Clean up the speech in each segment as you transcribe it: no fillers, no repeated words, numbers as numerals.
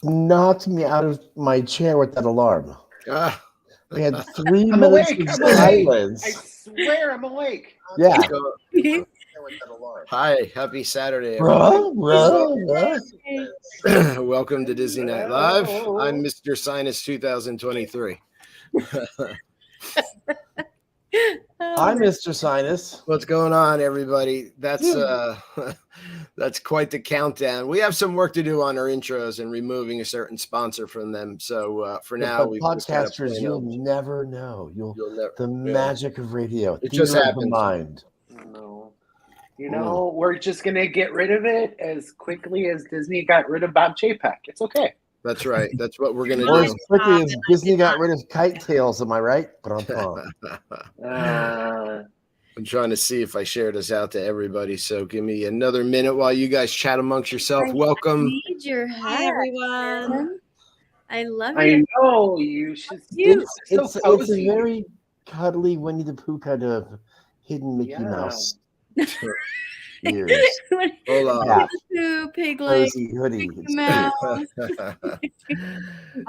knocked me out of my chair with that alarm. Ah, We had 3 I'm minutes awake. of I'm awake. silence. I swear I'm awake. Yeah. hi, happy Saturday, Bruh, everybody. bruh. Welcome to Disney Night Live. I'm Mr. Sinus 2023. Hi, Mr. Sinus. What's going on, everybody? That's that's quite the countdown. We have some work to do on our intros and removing a certain sponsor from them. So for now, But we've just got to podcasters, plan you'll on- never know. You'll never. The magic of radio. It Theater just of the happens. mind. No. You know, we're just going to get rid of it as quickly as Disney got rid of Bob Chapek. It's okay. That's right. That's what we're gonna Or do. as quickly as Disney got rid of kite tails, am I right? I'm trying to see if I share this out to everybody. So give me another minute while you guys chat amongst yourself. Welcome. Need your Hi, hat. everyone. I love I it. know you should. It's a very cuddly Winnie the Pooh kind of hidden Mickey Mouse. Ears. Hold on. Yeah. Piglet. Cozy hoodie.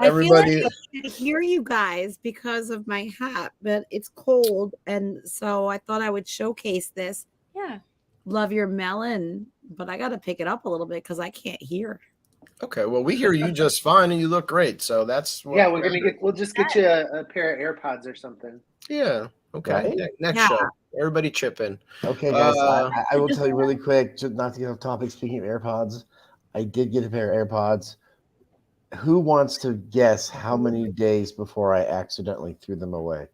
Everybody. I feel like I can hear you guys because of my hat, but it's cold, and so I thought I would showcase this. Yeah. Love your melon, but I got to pick it up a little bit because I can't hear. Okay, well, we hear you just fine, and you look great. So that's what we'll just get you a pair of AirPods or something. Yeah. Okay. Right? Yeah, next show, everybody chip in. Okay, guys. I will tell you really quick, just not to get off topic. Speaking of AirPods, I did get a pair of AirPods. Who wants to guess how many days before I accidentally threw them away?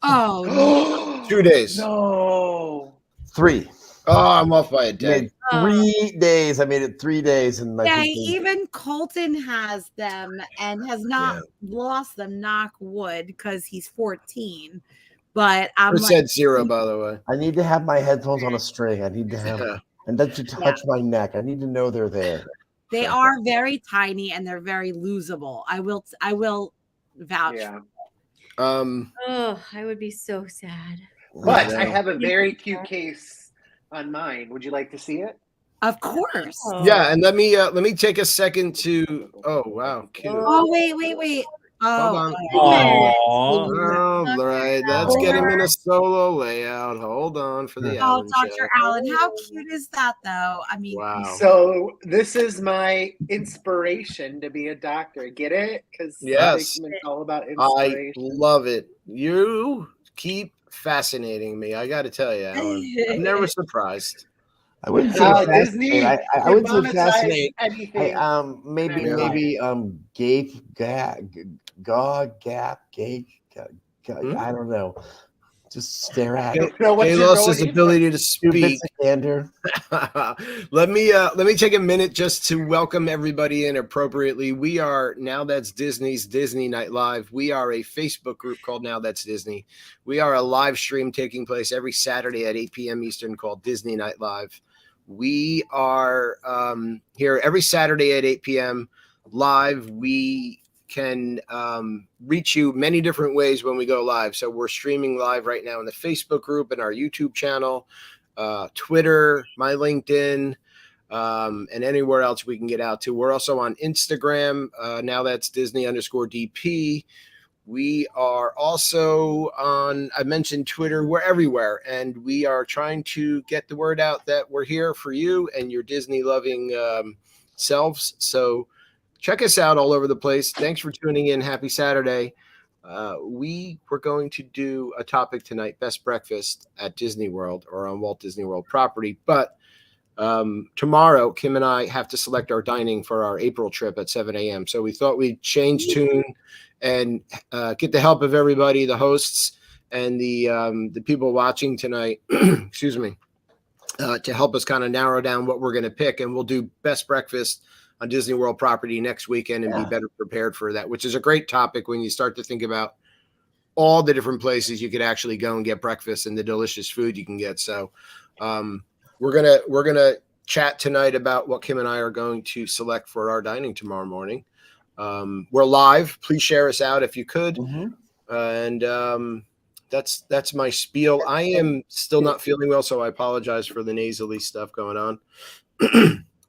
Oh, 2 days. No. 3. Oh, I'm off by a day. 3 days. I made it 3 days, and yeah. Even Colton has them and has not lost them. Knock wood, because he's 14. But I'm said 0, by the way. I need to have my headphones on a string. I need to have, and then to touch my neck. I need to know they're there. They are very tiny and they're very losable. I will vouch. Yeah. Oh, I would be so sad. But I have a very cute case on mine. Would you like to see it? Of course. Yeah, and let me take a second to. Oh wow, cute. Oh wait. Hold Oh, on. All right, let's get him in a solo layout. Hold on for the Allen Dr. show. Allen, how cute is that, though? I mean, wow. So this is my inspiration to be a doctor. Get it? Because yes, it's all about inspiration. I love it. You keep fascinating me. I got to tell you, Alan, I'm never surprised. I wouldn't say Disney. I wouldn't say fascinate. Anything. Maybe gape, gap, I don't know. Just stare at it. He lost his ability to speak. Let me take a minute just to welcome everybody in appropriately. We are Now That's Disney's Disney Night Live. We are a Facebook group called Now That's Disney. We are a live stream taking place every Saturday at 8 p.m. Eastern called Disney Night Live. We are here every Saturday at 8 p.m. live. We can reach you many different ways when we go live. So we're streaming live right now in the Facebook group and our YouTube channel, Twitter, my LinkedIn, and anywhere else we can get out to. We're also on Instagram. Now that's Disney_DP. We are also on, I mentioned Twitter, we're everywhere. And we are trying to get the word out that we're here for you and your Disney loving selves. So check us out all over the place. Thanks for tuning in. Happy Saturday. We were going to do a topic tonight, best breakfast at Disney World or on Walt Disney World property. But tomorrow, Kim and I have to select our dining for our April trip at 7 a.m. So we thought we'd change tune and get the help of everybody, the hosts and the people watching tonight, excuse me, to help us kind of narrow down what we're going to pick. And we'll do best breakfast on Disney World property next weekend and be better prepared for that, which is a great topic when you start to think about all the different places you could actually go and get breakfast and the delicious food you can get. So we're gonna chat tonight about what Kim and I are going to select for our dining tomorrow morning. We're live. Please share us out if you could. And that's my spiel. I am still not feeling well, so I apologize for the nasally stuff going on.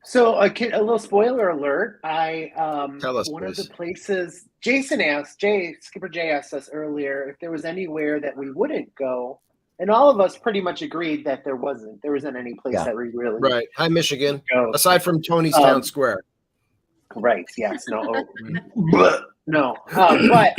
So a little spoiler alert. Tell us, One of please. the places Skipper Jay asked us earlier if there was anywhere that we wouldn't go, and all of us pretty much agreed that there wasn't any place that we really Right. Hi, Michigan. go. Aside from Tony's Town Square. Right. Yes. No. No. But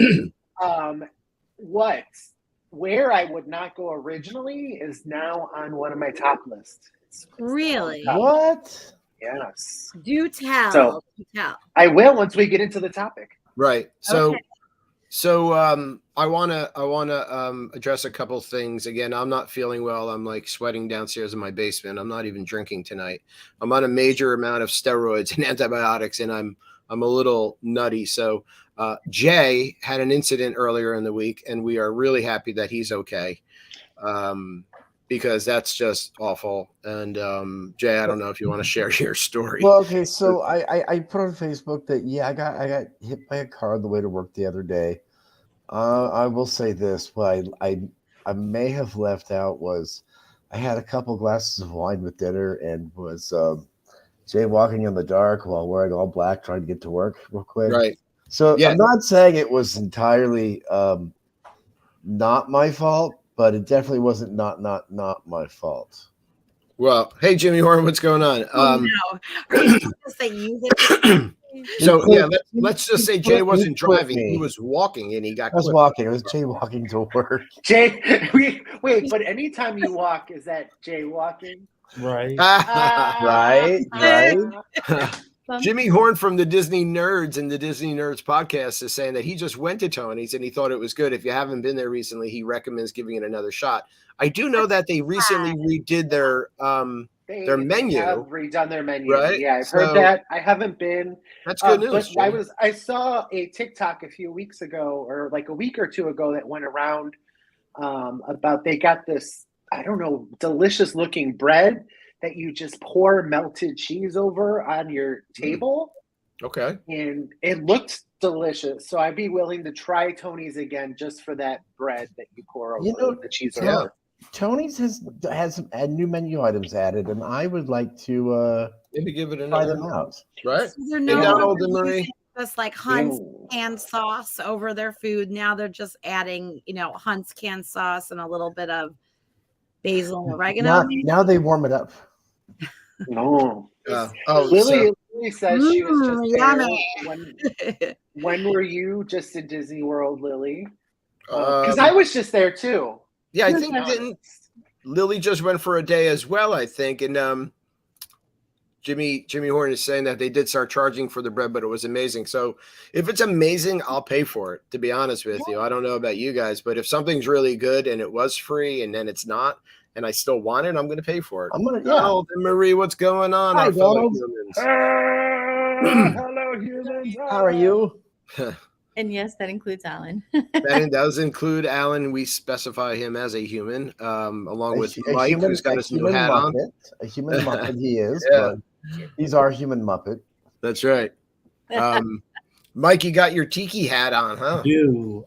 where I would not go originally is now on one of my top lists. Really? What? Yes. Do tell. So- Do tell. I will once we get into the topic. Right. So, Okay. I wanna address a couple things. Again, I'm not feeling well. I'm like sweating downstairs in my basement. I'm not even drinking tonight. I'm on a major amount of steroids and antibiotics, and I'm a little nutty. So, Jay had an incident earlier in the week, and we are really happy that he's okay. Because that's just awful. And Jay, I don't know if you want to share your story. Well, okay, so I put on Facebook that I got hit by a car on the way to work the other day. I will say this: what I may have left out was I had a couple glasses of wine with dinner and was jaywalking in the dark while wearing all black, trying to get to work real quick. Right. So Yeah. I'm not saying it was entirely not my fault, but it definitely wasn't not my fault. Well, hey, Jimmy Horn, what's going on? No. Are you trying to say you hit So He yeah, put- let's just say he Jay put- wasn't he put driving; me. he was walking, and he got I was clipped. walking. I was jaywalking to work. Jay, wait, but anytime you walk, is that jaywalking? Right. Right, right. Jimmy Horn from the Disney Nerds and the Disney Nerds podcast is saying that he just went to Tony's and he thought it was good. If you haven't been there recently, he recommends giving it another shot. I do know that they recently redid their menu. They have redone their menu. Right? Yeah, I've So- heard that. I haven't been. That's good news. But Jimmy. I saw a TikTok a few weeks ago, or like a week or two ago, that went around about they got this, I don't know, delicious looking bread that you just pour melted cheese over on your table, Okay. and it looked delicious. So I'd be willing to try Tony's again just for that bread that you pour over You know, the cheese yeah. over. Tony's has some new menu items added, and I would like to Maybe give it try another. them out. Right. So they're Hey, no Donald longer and Marie. using just like Hunt's Ew. canned sauce over their food. Now they're just adding, Hunt's canned sauce and a little bit of basil and oregano. Now they warm it up. No. Lily. Lily says she was just yummy. there. When were you just in Disney World, Lily? Um, Because I was just there too. yeah, I think didn't Lily just went for a day as well, I think. And Jimmy Horn is saying that they did start charging for the bread, but it was amazing. So if it's amazing, I'll pay for it, to be honest with you. I don't know about you guys, but if something's really good and it was free and then it's not, and I still want it, I'm going to pay for it. I'm gonna Donald and Marie, what's going on? Hi, our fellow Donald. humans? Hello, humans. How are you? And yes, that includes Alan. That does include Alan. We specify him as a human, along with Mike, who's got his new hat on. A human Muppet he is, Yeah. but he's our human Muppet. That's right. Mike, you got your tiki hat on, huh?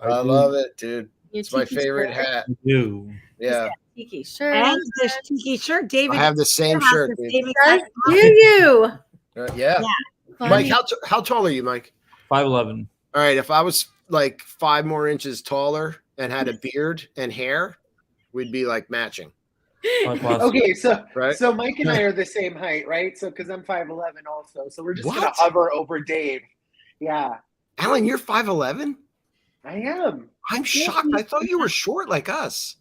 I love it, dude. It's my favorite hat. Yeah. Tiki shirt. And this tiki shirt, David. I have the same has shirt, the dude. same Does exact- do you? Yeah. Mike, how tall are you, Mike? 5'11". All right. If I was like 5 more inches taller and had a beard and hair, we'd be like matching. Okay, so Right? so Mike and I are the same height, right? So because I'm 5'11" also, so we're just gonna What? hover over Dave. Yeah, Alan, you're 5'11"? I am. I'm shocked. I thought you were short like us.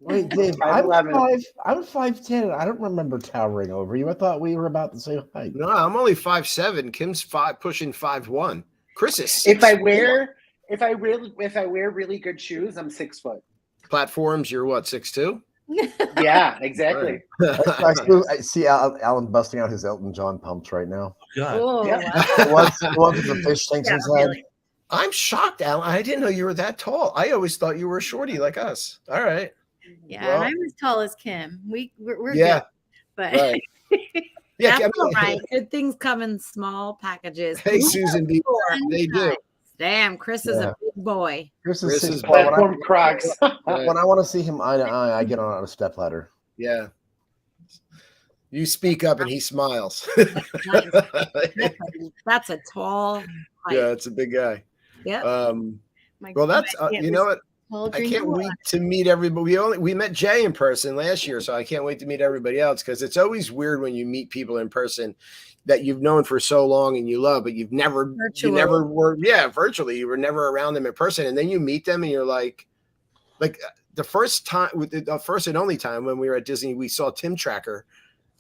Wait, Dave, I'm 5'10". I don't remember towering over you. I thought we were about the same height. No, I'm only 5'7". Kim's pushing 5'1". Chris is 6'4". If I wear really good shoes, I'm 6 foot. Platforms, you're what, 6'2"? Yeah, exactly. I see Alan busting out his Elton John pumps right now. Oh, Yeah. wow. Once the fish tanks Yeah, inside. really. I'm shocked, Alan. I didn't know you were that tall. I always thought you were a shorty like us. All right. Yeah, Well- and I'm as tall as Kim. We're Yeah, good. But right. Yeah, That's I all mean, right. Good things come in small packages. Hey, Susan B. They do. Damn, Chris is Yeah. a big boy. Chris Chris is is 6'4". When Platform Crocs. Right. I want to see him eye to eye, I get on a step ladder. Yeah. You speak up and he smiles. Nice. That's a tall height. Yeah, it's a big guy. Yep. Well, that's you know what? I can't wait to meet everybody. We met Jay in person last year, so I can't wait to meet everybody else, because it's always weird when you meet people in person that you've known for so long and you love, but you never were virtually. You were never around them in person, and then you meet them and you're like the first and only time when we were at Disney, we saw Tim Tracker.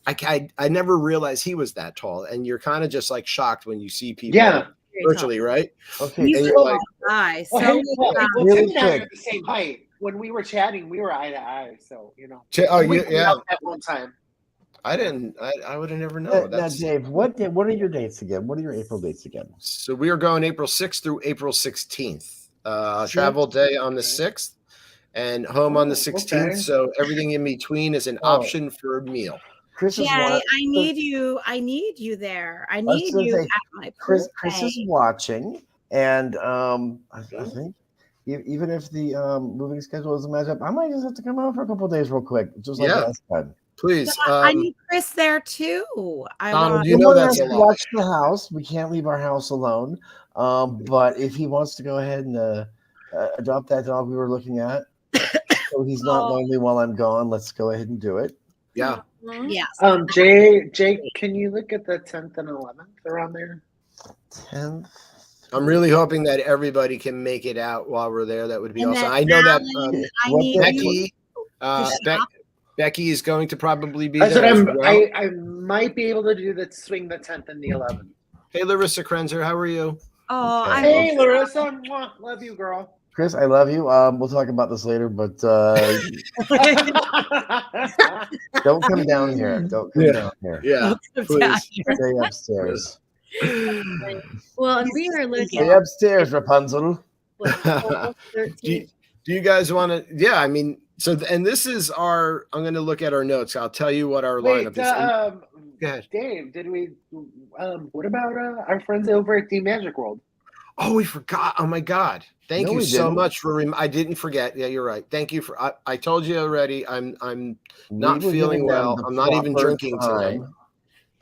I never realized he was that tall, and you're kind of just like shocked when you see people virtually, right? Okay, and you're like, Tim and I are the same height. When we were chatting, we were eye to eye. So at one time. I would have never known. Now, Dave, what are your dates again? What are your April dates again? So we are going April 6th through April 16th. Travel day on the 6th and home on the 16th. Okay. So everything in between is an option for a meal. I need you there. I need you at my Chris is watching, and I think even if the moving schedule doesn't match up, I might just have to come out for a couple of days real quick, just like last time. Please. I need Chris there too. Donald, you know that's a lot. Watch the house. We can't leave our house alone. But if he wants to go ahead and adopt that dog we were looking at, so he's not lonely while I'm gone, let's go ahead and do it. Yeah. Yes. Jay, can you look at the 10th and 11th around there? 10th. I'm really hoping that everybody can make it out while we're there. That would be awesome. I know that Becky is going to probably be there. I might be able to do the 10th and the 11th. Hey, Larissa Krenzer, how are you? Oh, hey, Larissa, love you, girl. Chris, I love you. We'll talk about this later, but don't come down here. Don't come down here. Yeah, please. Stay upstairs. Well, and we are looking. Stay upstairs, Rapunzel. Do you guys want to? Yeah, I mean, and this is I'm going to look at our notes. I'll tell you what our lineup is. Go ahead. Dave, did we? What about our friends over at the Magic World? Oh, we forgot. Oh my God. Thank you so much for I didn't forget. Yeah, you're right. Thank you for I told you already. I'm not feeling well. I'm not even drinking tonight.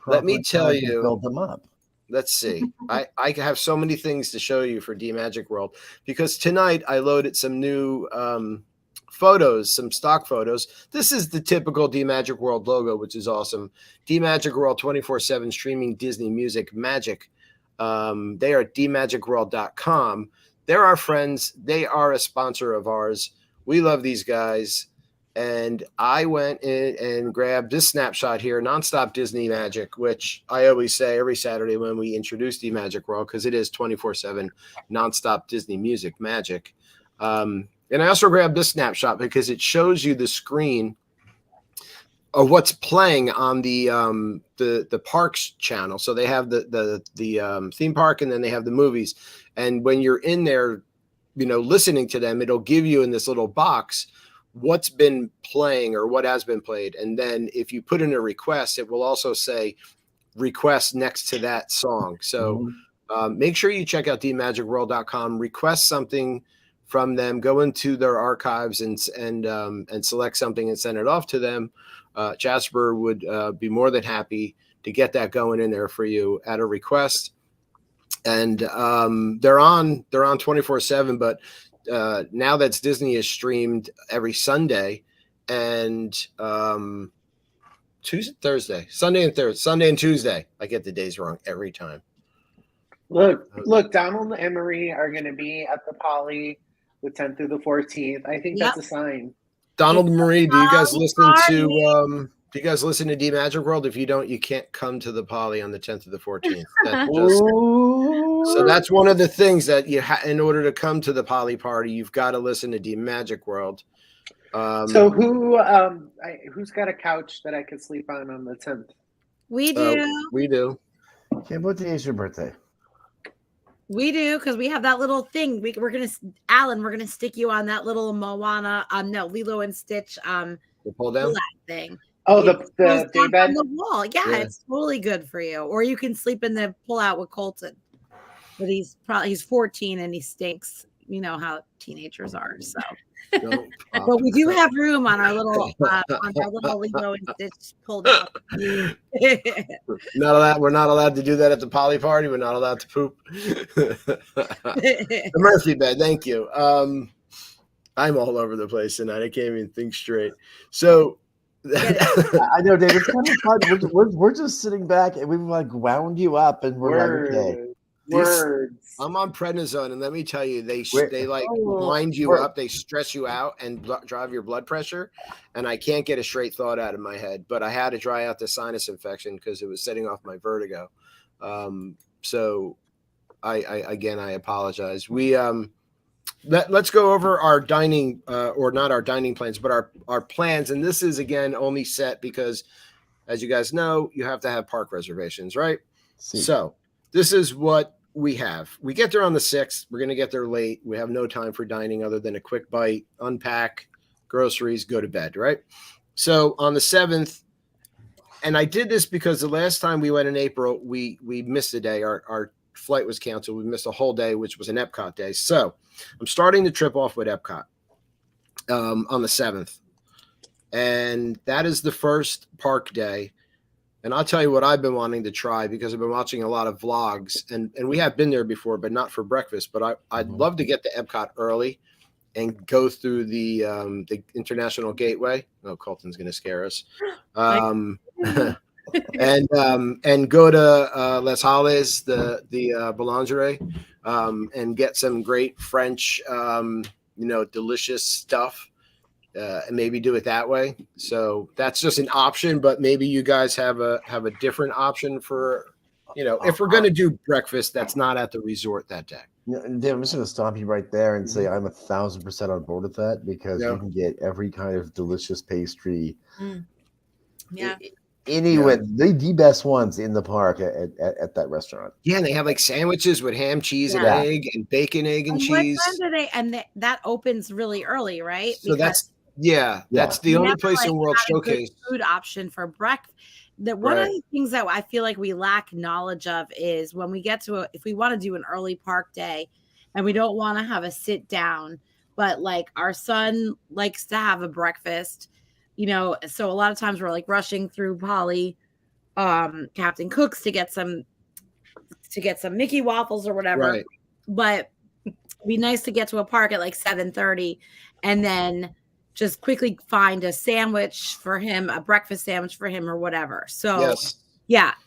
Let me tell you. Build them up. Let's see. I have so many things to show you for D Magic World, because tonight I loaded some new photos, some stock photos. This is the typical D Magic World logo, which is awesome. D Magic World 24/7 streaming Disney music magic. They are at dmagicworld.com. They're our friends. They are a sponsor of ours. We love these guys. And I went in and grabbed this snapshot here, Nonstop Disney Magic, which I always say every Saturday when we introduce the Magic World, because it is 24/7 nonstop Disney music magic. And I also grabbed this snapshot because it shows you the screen of what's playing on the parks channel. So they have the theme park, and then they have the movies. And when you're in there, listening to them, it'll give you in this little box what's been playing or what has been played. And then if you put in a request, it will also say request next to that song. So make sure you check out dmagicworld.com, request something from them, go into their archives and select something and send it off to them. Jasper would be more than happy to get that going in there for you at a request. And they're on 24/7, but Now That's Disney is streamed every Sunday and Sunday and Tuesday. I get the days wrong every time. Look, Donald and Marie are going to be at the Poly the 10th through the 14th. I think that's a sign. Donald and Marie, do you guys listen to D Magic World? If you don't, you can't come to the Poly on the 10th to the 14th. So that's one of the things that in order to come to the Poly party, you've got to listen to D Magic World. So who's got a couch that I could sleep on the 10th? We do. We do. Okay, what day is your birthday? We do, because we have that little thing. We're gonna stick you on that little Moana, Lilo and Stitch, the pull down thing. Oh, the daybed on the wall. Yeah, it's totally good for you. Or you can sleep in the pull out with Colton. But he's 14 and he stinks. you know how teenagers are. So, Don't pop. but we do have room on our little Lilo and Stitch pulled out. Not allowed. We're not allowed to do that at the Polly party. We're not allowed to poop. The Murphy bed. Thank you. I'm all over the place tonight. I can't even think straight. So I know, Dave. It's kind of fun. We're just sitting back and we've like wound you up, and we're like, okay. Words. I'm on prednisone, and let me tell you, they like Oh. wind you up, they stress you out, and drive your blood pressure. And I can't get a straight thought out of my head. But I had to dry out the sinus infection because it was setting off my vertigo. So I apologize. We let's go over our dining, or not our dining plans, but our plans. And this is again only set because, as you guys know, you have to have park reservations, right? So this is what we have. We get there on the 6th. We're going to get there late. We have no time for dining other than a quick bite, unpack groceries, go to bed, right? So on the 7th, and I did this because the last time we went in April, we missed a day. Our flight was canceled. We missed a whole day, which was an Epcot day. So I'm starting the trip off with Epcot on the 7th. And that is the first park day. And I'll tell you what I've been wanting to try because I've been watching a lot of vlogs, and we have been there before, but not for breakfast. But I'd love to get to Epcot early and go through the International Gateway. Oh, Colton's going to scare us. And go to Les Halles, the boulangerie, and get some great French, delicious stuff. And maybe do it that way. So that's just an option, but maybe you guys have a different option for, if we're going to do breakfast, that's not at the resort that day. Dave, I'm just going to stop you right there and say I'm 1,000% on board with that because you can get every kind of delicious pastry. Yeah. Anyway, the best ones in the park at that restaurant. Yeah, and they have like sandwiches with ham, cheese, and egg, and bacon, egg, and cheese. What time do they? And that opens really early, right? So that's the only place in World Showcase. Food option for breakfast. One of the things that I feel like we lack knowledge of is when we get to if we want to do an early park day, and we don't want to have a sit down, but like our son likes to have a breakfast. So a lot of times we're like rushing through Polly, Captain Cook's to get some Mickey waffles or whatever. Right. But it'd be nice to get to a park at like 7:30 and then just quickly find a sandwich for him, a breakfast sandwich for him or whatever. So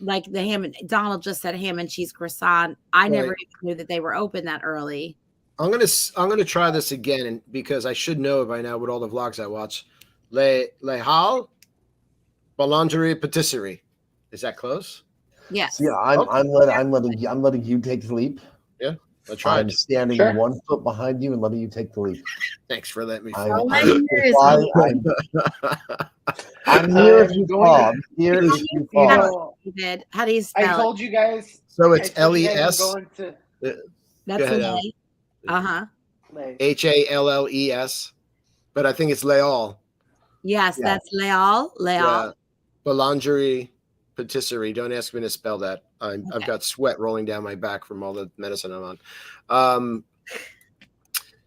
like the ham and Donald just said ham and cheese croissant. I never even knew that they were open that early. I'm gonna try this again because I should know by now with all the vlogs I watch. Les Halles Boulangerie Patisserie. Is that close? Yes. Yeah, I'm letting you take the leap. Yeah, let's try. I'm standing 1 foot behind you and letting you take the leap. Thanks for letting me. I'm here if you fall. I'm here if you fall. David, how do you spell I told you guys. So it's LES. That's Lay. HALLES, but I think it's Leal. Yes, that's Leal. Yeah. Boulangerie Patisserie. Don't ask me to spell that. I've got sweat rolling down my back from all the medicine I'm on.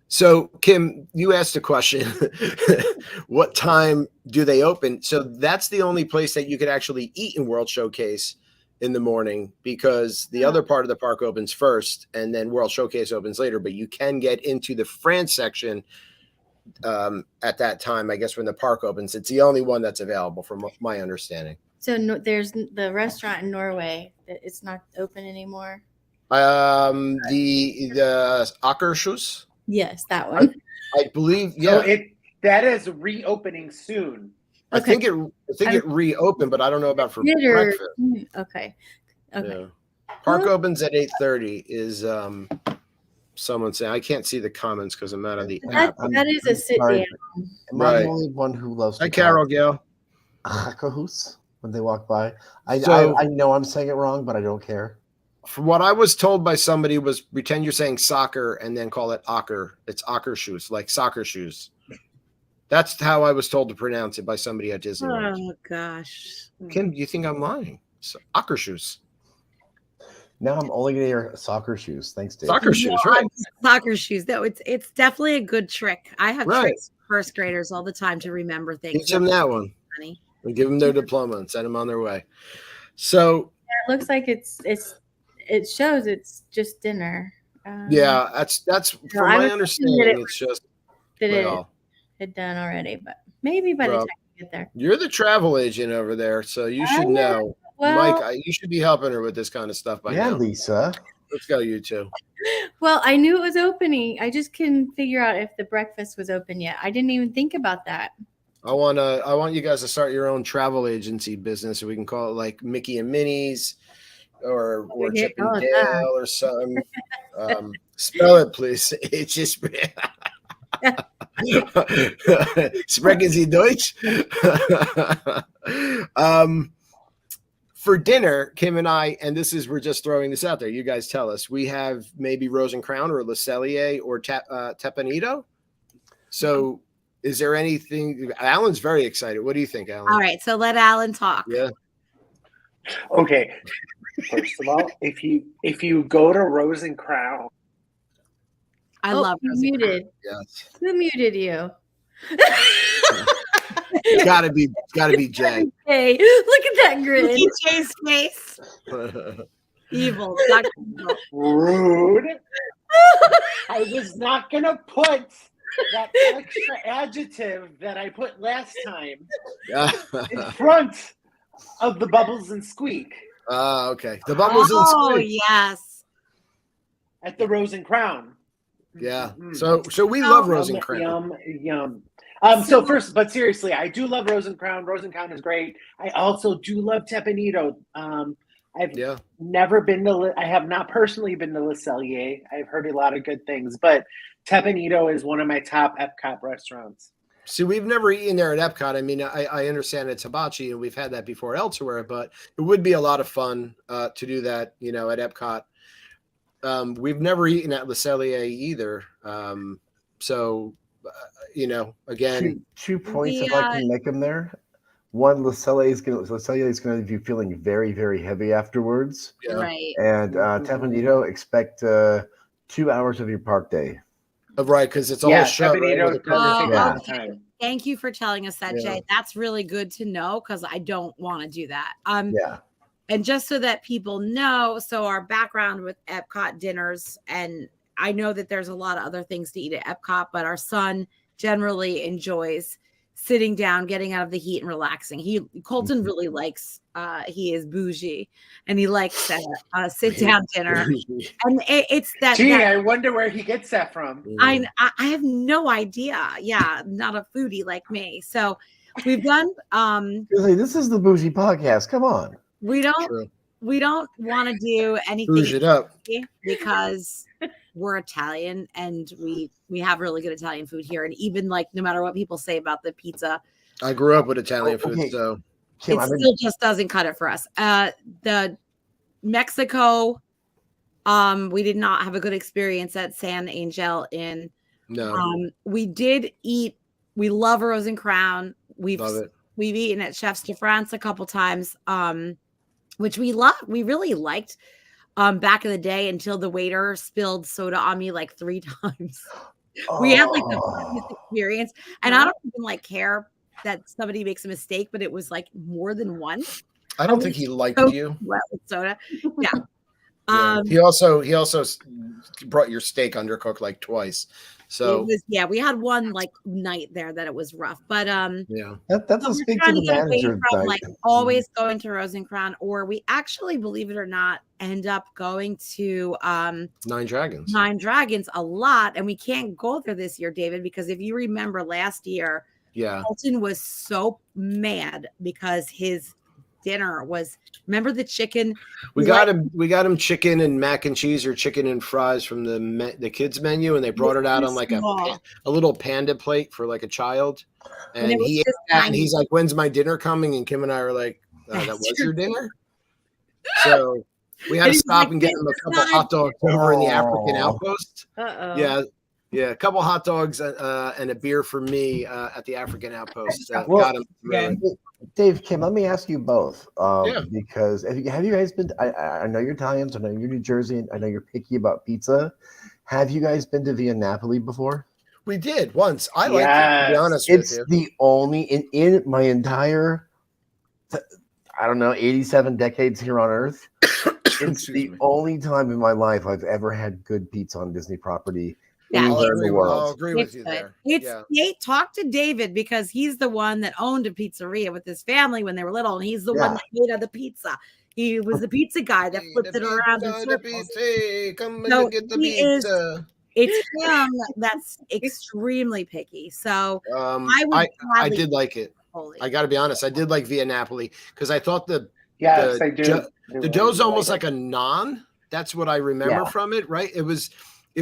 So, Kim, you asked a question. What time do they open? So that's the only place that you could actually eat in World Showcase in the morning because the other part of the park opens first and then World Showcase opens later. But you can get into the France section at that time, I guess, when the park opens. It's the only one that's available from my understanding. So there's the restaurant in Norway. It's not open anymore. The Akershus. Yes, that one. I believe. Yeah, So that is reopening soon. I think it reopened, but I don't know about for breakfast. Okay. Yeah. Park opens at 8:30. Is someone saying? I can't see the comments because I'm out of the app. That is a sit down. Am I the only one who loves to Hi, Carol Gail. Akershus when they walk by? I know I'm saying it wrong, but I don't care. From what I was told by somebody was pretend you're saying soccer and then call it Aker. It's Akershus, like soccer shoes. That's how I was told to pronounce it by somebody at Disney World. Oh gosh. Kim, do you think I'm lying? So, Akershus. Now I'm only going to wear soccer shoes. Thanks, Dave. Soccer shoes, right? Soccer shoes. No, it's definitely a good trick. I have Right. tricks for first graders all the time to remember things. Teach them that one. Funny. And give them their diploma and send them on their way. So It looks like it shows it's just dinner. yeah, that's from I my was understanding. thinking that It's just That it well, had done already, but maybe by the Well, time we get there. you're the travel agent over there, so you should know. Well, Mike, you should be helping her with this kind of stuff by Yeah, now. Lisa. Let's go, you two. well, I knew it was opening. I just couldn't figure out if the breakfast was open yet. I didn't even think about that. I want you guys to start your own travel agency business, so we can call it like Mickey and Minnie's or Chip and Dale or something. Spell it, please. It's just Sprechen Sie Deutsch? For dinner, Kim and I, and we're just throwing this out there. You guys tell us. We have maybe Rose and Crown or Le Cellier or Tepanito. So is there anything? Alan's very excited. What do you think, Alan? All right, so let Alan talk. Yeah. Okay. First of all, if you go to Rose and Crown, I love you Rose and Crown. muted. Yes. Who muted you? It's gotta be Jay. Hey, look at that grin. Look at Jay's face. Evil. Dr. Evil. rude. I was not gonna put that extra adjective that I put last time in front of the bubbles and squeak Okay. The bubbles and squeak. Yes. at the Rose and Crown. Yeah. Mm. So we love Rose and Crown. Yum. So first, but seriously, I do love Rose and Crown. Rose and Crown is great. I also do love Tepanito. I've never been to. I have not personally been to Le Cellier. I've heard a lot of good things, but Tepanito is one of my top Epcot restaurants. See, we've never eaten there at Epcot. I mean, I understand it's hibachi, and we've had that before elsewhere, but it would be a lot of fun to do that, at Epcot. We've never eaten at Le Cellier either. Again, 2 points if I can make them there. One, Le Cellier is going to be feeling very, very heavy afterwards. Yeah. Right. And Tepanito, expect 2 hours of your park day. Right, because it's a whole show. Tepanito Right, doesn't take a lot of okay. time. Thank you for telling us that, Jay. That's really good to know because I don't want to do that. Yeah. And just so that people know, so our background with Epcot dinners, and I know that there's a lot of other things to eat at Epcot, but our son generally enjoys sitting down, getting out of the heat and relaxing. Colton really likes, he is bougie and he likes that sit down dinner. And it's that. Gee, I wonder where he gets that from. I have no idea. Yeah. Not a foodie like me. So we've done, This is the bougie podcast. Come on. we don't want to do anything Bouge it up. because we're Italian and we have really good Italian food here. And even no matter what people say about the pizza, I grew up with Italian food, okay. so Kim, it still just doesn't cut it for us. The Mexico, we did not have a good experience at San Angel Inn. no. We did eat. We love Rose and Crown. Love it. We've eaten at Chefs de France a couple times, which we really liked back in the day until the waiter spilled soda on me 3 times. We had the funniest experience, and I don't even care that somebody makes a mistake, but it was more than one. I don't think he liked you. Wet with soda. Yeah. Yeah. He also brought your steak undercooked twice. So we had one night there that it was rough, but That's a speak to the manager. Always going to Rose and Crown, or we actually, believe it or not, end up going to Nine Dragons. Nine Dragons a lot, and we can't go there this year, David, because if you remember last year, Colton was so mad because his dinner was, remember the chicken? We got him chicken and mac and cheese or chicken and fries from the kids menu, and they brought it out on a little panda plate for a child, and he ate that, and he's like, "When's my dinner coming?" And Kim and I are like, "That was your dinner." So we had to stop and get him a couple hot dogs over in the African outpost. Uh-oh. Yeah, Yeah, a couple hot dogs and a beer for me at the African Outpost. Well, Got him through it. Dave, Kim, let me ask you both. Yeah. Because have you guys been? I know you're Italians. I know you're New Jersey. I know you're picky about pizza. Have you guys been to Via Napoli before? We did once. I liked it, to be honest It's with you. the only in my entire, I don't know, 87 decades here on Earth. It's the only time in my life I've ever had good pizza on Disney property anywhere in the I'll world. agree with you there. Nate, talk to David because he's the one that owned a pizzeria with his family when they were little, and he's the one that made the pizza. He was the pizza guy that flipped it around in circles. Come So and get the he pizza. It's him that's extremely picky. So I did like it. I got to be honest. I did like Via Napoli because I thought the dough's almost like a naan. That's what I remember from it. Right? It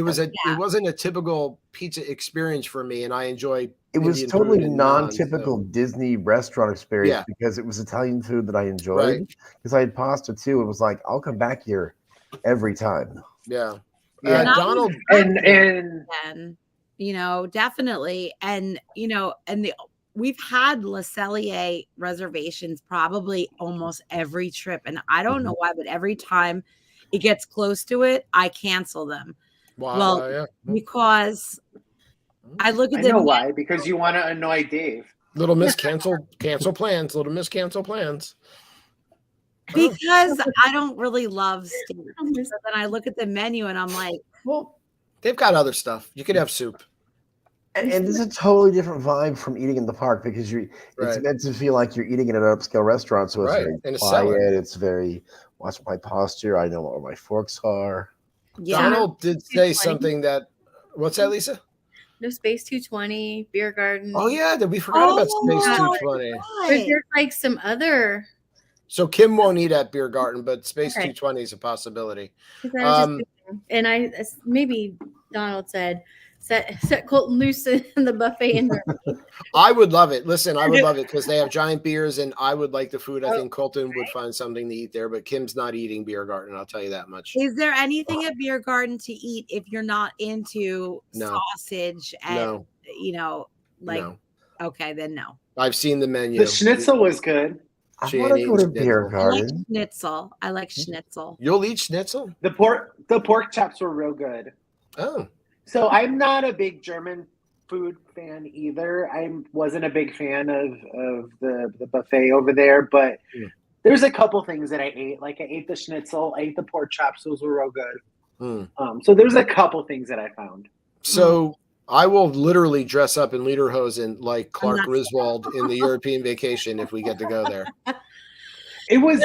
wasn't a typical pizza experience for me, and I enjoyed. It was totally non-typical Disney restaurant experience because it was Italian food that I enjoyed. Because I had pasta too. It was like I'll come back here every time. Yeah. Donald and definitely, and we've had Le Cellier reservations probably almost every trip, and I don't know why, but every time it gets close to it, I cancel them. Wow, because I look at them. I know why, because you want to annoy Dave. Little Miss cancel plans. Little Miss cancel plans. Because I don't really love steak. So then I look at the menu and I'm like, well, they've got other stuff. You could have soup. And this is a totally different vibe from eating in the park because it's meant to feel like you're eating in an upscale restaurant. So it's very quiet. It's very watch my posture. I know where my forks are. Yeah. Donald did say something that. What's that, Lisa? No, Space 220, Beer Garden. Oh yeah, we forgot about Space 220. But there's like some other. So Kim won't eat at Beer Garden, but Space 220 is a possibility. And maybe Donald said set Colton loose in the buffet in there. I would love it. Listen, I would love it because they have giant beers, and I would like the food. I think Colton would find something to eat there, but Kim's not eating Beer Garden. I'll tell you that much. Is there anything at Beer Garden to eat if you're not into sausage and okay, then no. I've seen the menu. The schnitzel was good. I want to go to Beer Garden. I like schnitzel. You'll eat schnitzel? The pork chops were real good. Oh. So I'm not a big German food fan either. I wasn't a big fan of the buffet over there, but there's a couple things that I ate. Like I ate the schnitzel, I ate the pork chops. Those were real good. So there's a couple things that I found. So I will literally dress up in lederhosen like Clark Griswold in the European Vacation if we get to go there. It was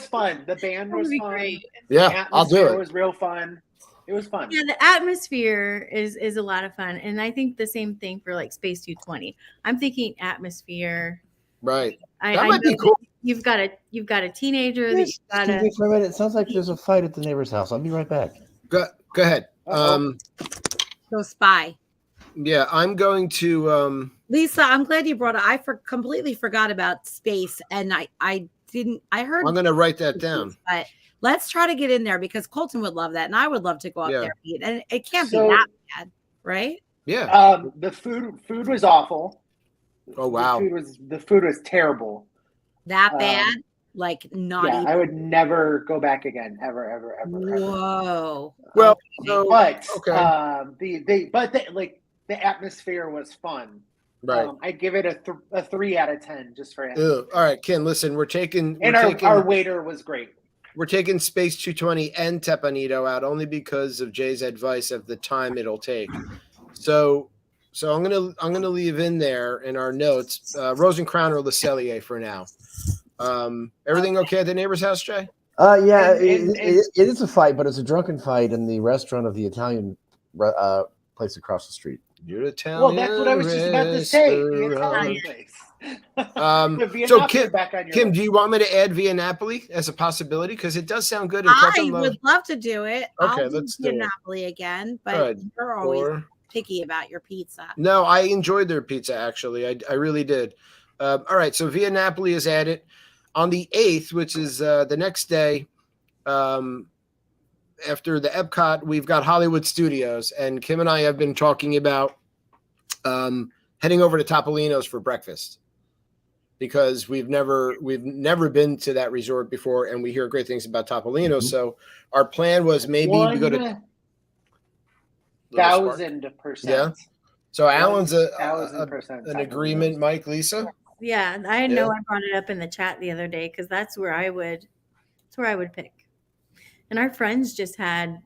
fun. The band was fun. Great. Yeah, I'll do it. It was real fun. It was fun. Yeah, the atmosphere is a lot of fun, and I think the same thing for like Space 220. I'm thinking atmosphere. Right. That might be cool. You've got a teenager that you've got to. For a minute. It sounds like there's a fight at the neighbor's house. I'll be right back. Go ahead. Go spy. Yeah, I'm going to. Lisa, I'm glad you brought it. I completely forgot about space, and I didn't. I heard. I'm going to write that down. But let's try to get in there because Colton would love that, and I would love to go up there and eat. And it can't be that bad, right? Yeah. The food was awful. Oh wow. The food was terrible. That bad? Like not even. I would never go back again, ever. Whoa. Well, the atmosphere was fun. Right. I give it a 3 out of 10 just for all right, Ken. Listen, our waiter was great. We're taking Space 220 and Tepanito out only because of Jay's advice of the time it'll take. So I'm gonna leave in there in our notes Rosencrown or Le Cellier for now. Everything okay at the neighbor's house, Jay? Yeah, it is a fight, but it's a drunken fight in the restaurant of the Italian place across the street. You're Italian. Well, that's what I was just about to say. The Italian place. So Kim, do you want me to add Via Napoli as a possibility? Because it does sound good. I would love to do it. Okay, let's do Via Napoli again, but you're always picky about your pizza. No, I enjoyed their pizza actually. I really did. All right, so Via Napoli is added on the 8th, which is the next day. after the Epcot, we've got Hollywood Studios, and Kim and I have been talking about heading over to Topolino's for breakfast because we've never been to that resort before, and we hear great things about Topolino. Mhm. So our plan was maybe we go to 1,000%. Yeah. So Alan's 1,000% an agreement, Mike, Lisa. Yeah, I know I brought it up in the chat the other day because that's where I would pick. And our friends just had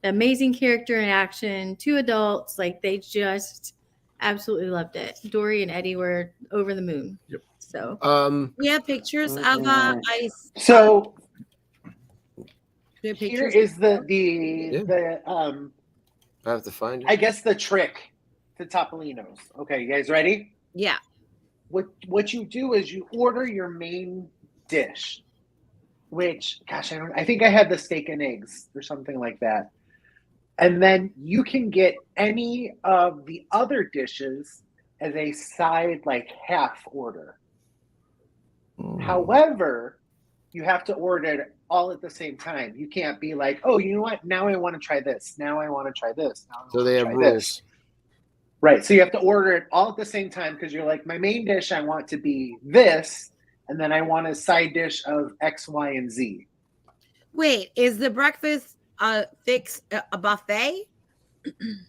amazing character in action, 2 adults, like they just absolutely loved it. Dory and Eddie were over the moon. Yep. So we have pictures of ice. So here is the I have to find it. I guess the trick to Topolino's. Okay, you guys ready? Yeah. What you do is you order your main dish, which, gosh, I think I had the steak and eggs or something like that. And then you can get any of the other dishes as a side, like half order. However, you have to order it all at the same time. You can't be like, oh, you know what? Now I want to try this. Now I want to try this. So they have rules. Right. So you have to order it all at the same time because you're like, my main dish, I want to be this. And then I want a side dish of X, Y, and Z. Wait, is the breakfast fixed a buffet?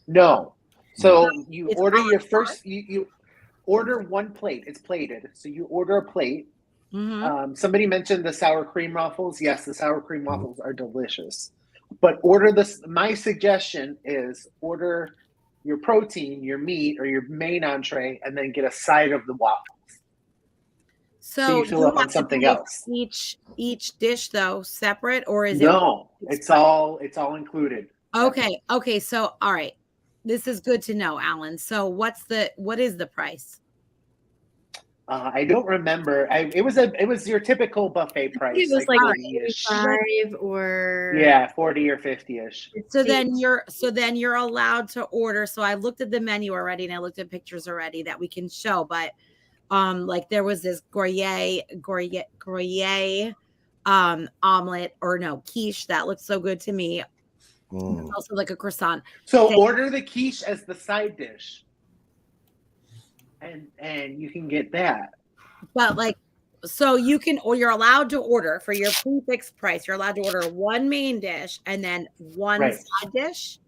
No. So you It's order a la your first, you order one plate. It's plated. So you order a plate. Mm-hmm. Somebody mentioned the sour cream waffles. Yes, the sour cream waffles are delicious. But order this. My suggestion is order your protein, your meat, or your main entree, and then get a side of the waffles. So you fill up on something else. Each dish though separate, or is no? It's all included. Okay. So all right, this is good to know, Alan. So what is the price? I don't remember. It was your typical buffet price. It was like 40-ish. 45 or 40 or 50-ish. So then you're allowed to order. So I looked at the menu already, and I looked at pictures already that we can show. But like there was this Gruyere omelet, or no, quiche that looked so good to me. Also like a croissant. So order the quiche as the side dish. And you can get that. But like, so you can, or you're allowed to order for your prefix price. You're allowed to order one main dish and then one side dish.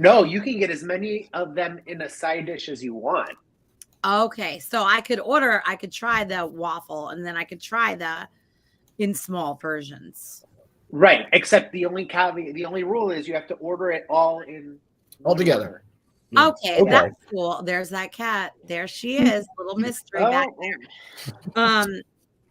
No, you can get as many of them in a side dish as you want. Okay, so I could try the waffle, and then I could try in small versions. Right, except the only rule is you have to order it all together. Order. Okay, that's cool. There's that cat. There she is. Little mystery back there.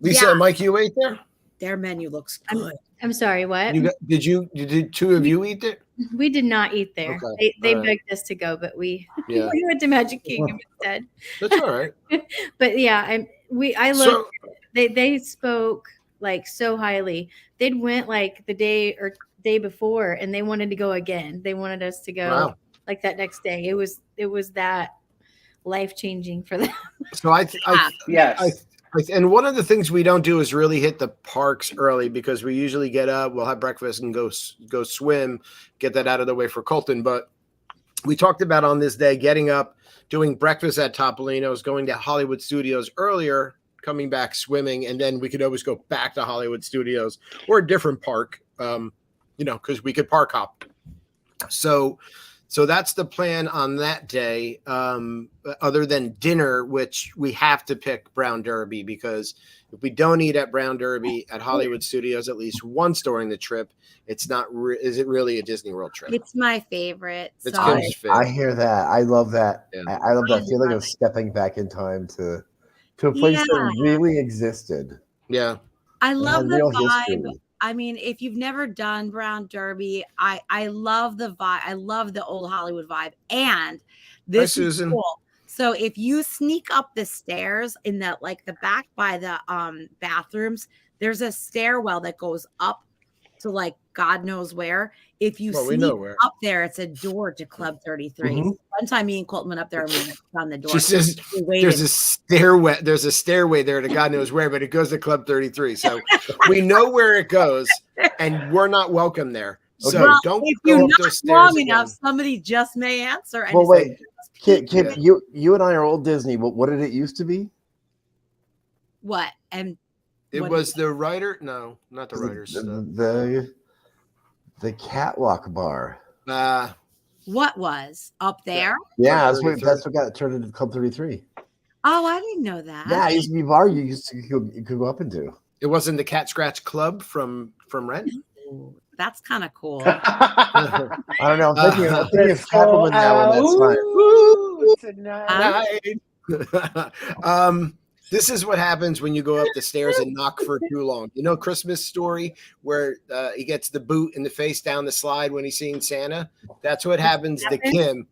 Lisa and Mike, you ate there? Their menu looks good. I'm sorry, what? Did 2 of you eat there? We did not eat there. Okay. They begged us to go, but we went to Magic Kingdom instead. That's all right. But yeah, I loved they spoke like so highly. They'd went like the day before, and they wanted to go again. They wanted us to go. Wow. Like that next day. It was that life-changing for them. So and one of the things we don't do is really hit the parks early, because we usually get up, we'll have breakfast and go swim, get that out of the way for Colton. But we talked about on this day getting up, doing breakfast at Topolino's, going to Hollywood Studios earlier, coming back swimming, and then we could always go back to Hollywood Studios or a different park, because we could park hop. So that's the plan on that day, other than dinner, which we have to pick Brown Derby, because if we don't eat at Brown Derby at Hollywood Studios at least once during the trip, it's not. Is it really a Disney World trip? It's my favorite. It's Kim's favorite. I hear that. I love that. Yeah. I love that feeling of stepping back in time to a place that really existed. Yeah. I love the vibe. History. I mean, if you've never done Brown Derby, I love the vibe. I love the old Hollywood vibe. And this is Susan. Cool. So if you sneak up the stairs in the back by the bathrooms, there's a stairwell that goes up to like God knows where. if you Well, we see know where. up there, it's a door to Club 33. Mhm. One time, me and Colton went up there and we knocked on the door. She says We waited. there's a stairway. There's a stairway there to God knows where, but it goes to Club 33. So we know where it goes, and we're not welcome there. So Well, don't if go you up knock those stairs long again. enough, somebody just may answer. And Well, it's like, wait, Kim, Yeah. you and I are old Disney. What did it used to be? what? And It what was the writer. No, not the writers. The catwalk bar. what was up there? Yeah, Club that's what got turned into Club 33. Oh, I didn't know that. Yeah, it used to be a bar you could go up into. It wasn't the Cat Scratch Club from Rent. Ooh, that's kind of cool. I don't know. I'm thinking of Let's go Catwoman now, and that's fine. out tonight. This is what happens when you go up the stairs and knock for too long. You know Christmas Story where he gets the boot in the face down the slide when he's seeing Santa? That's what happens to Kim.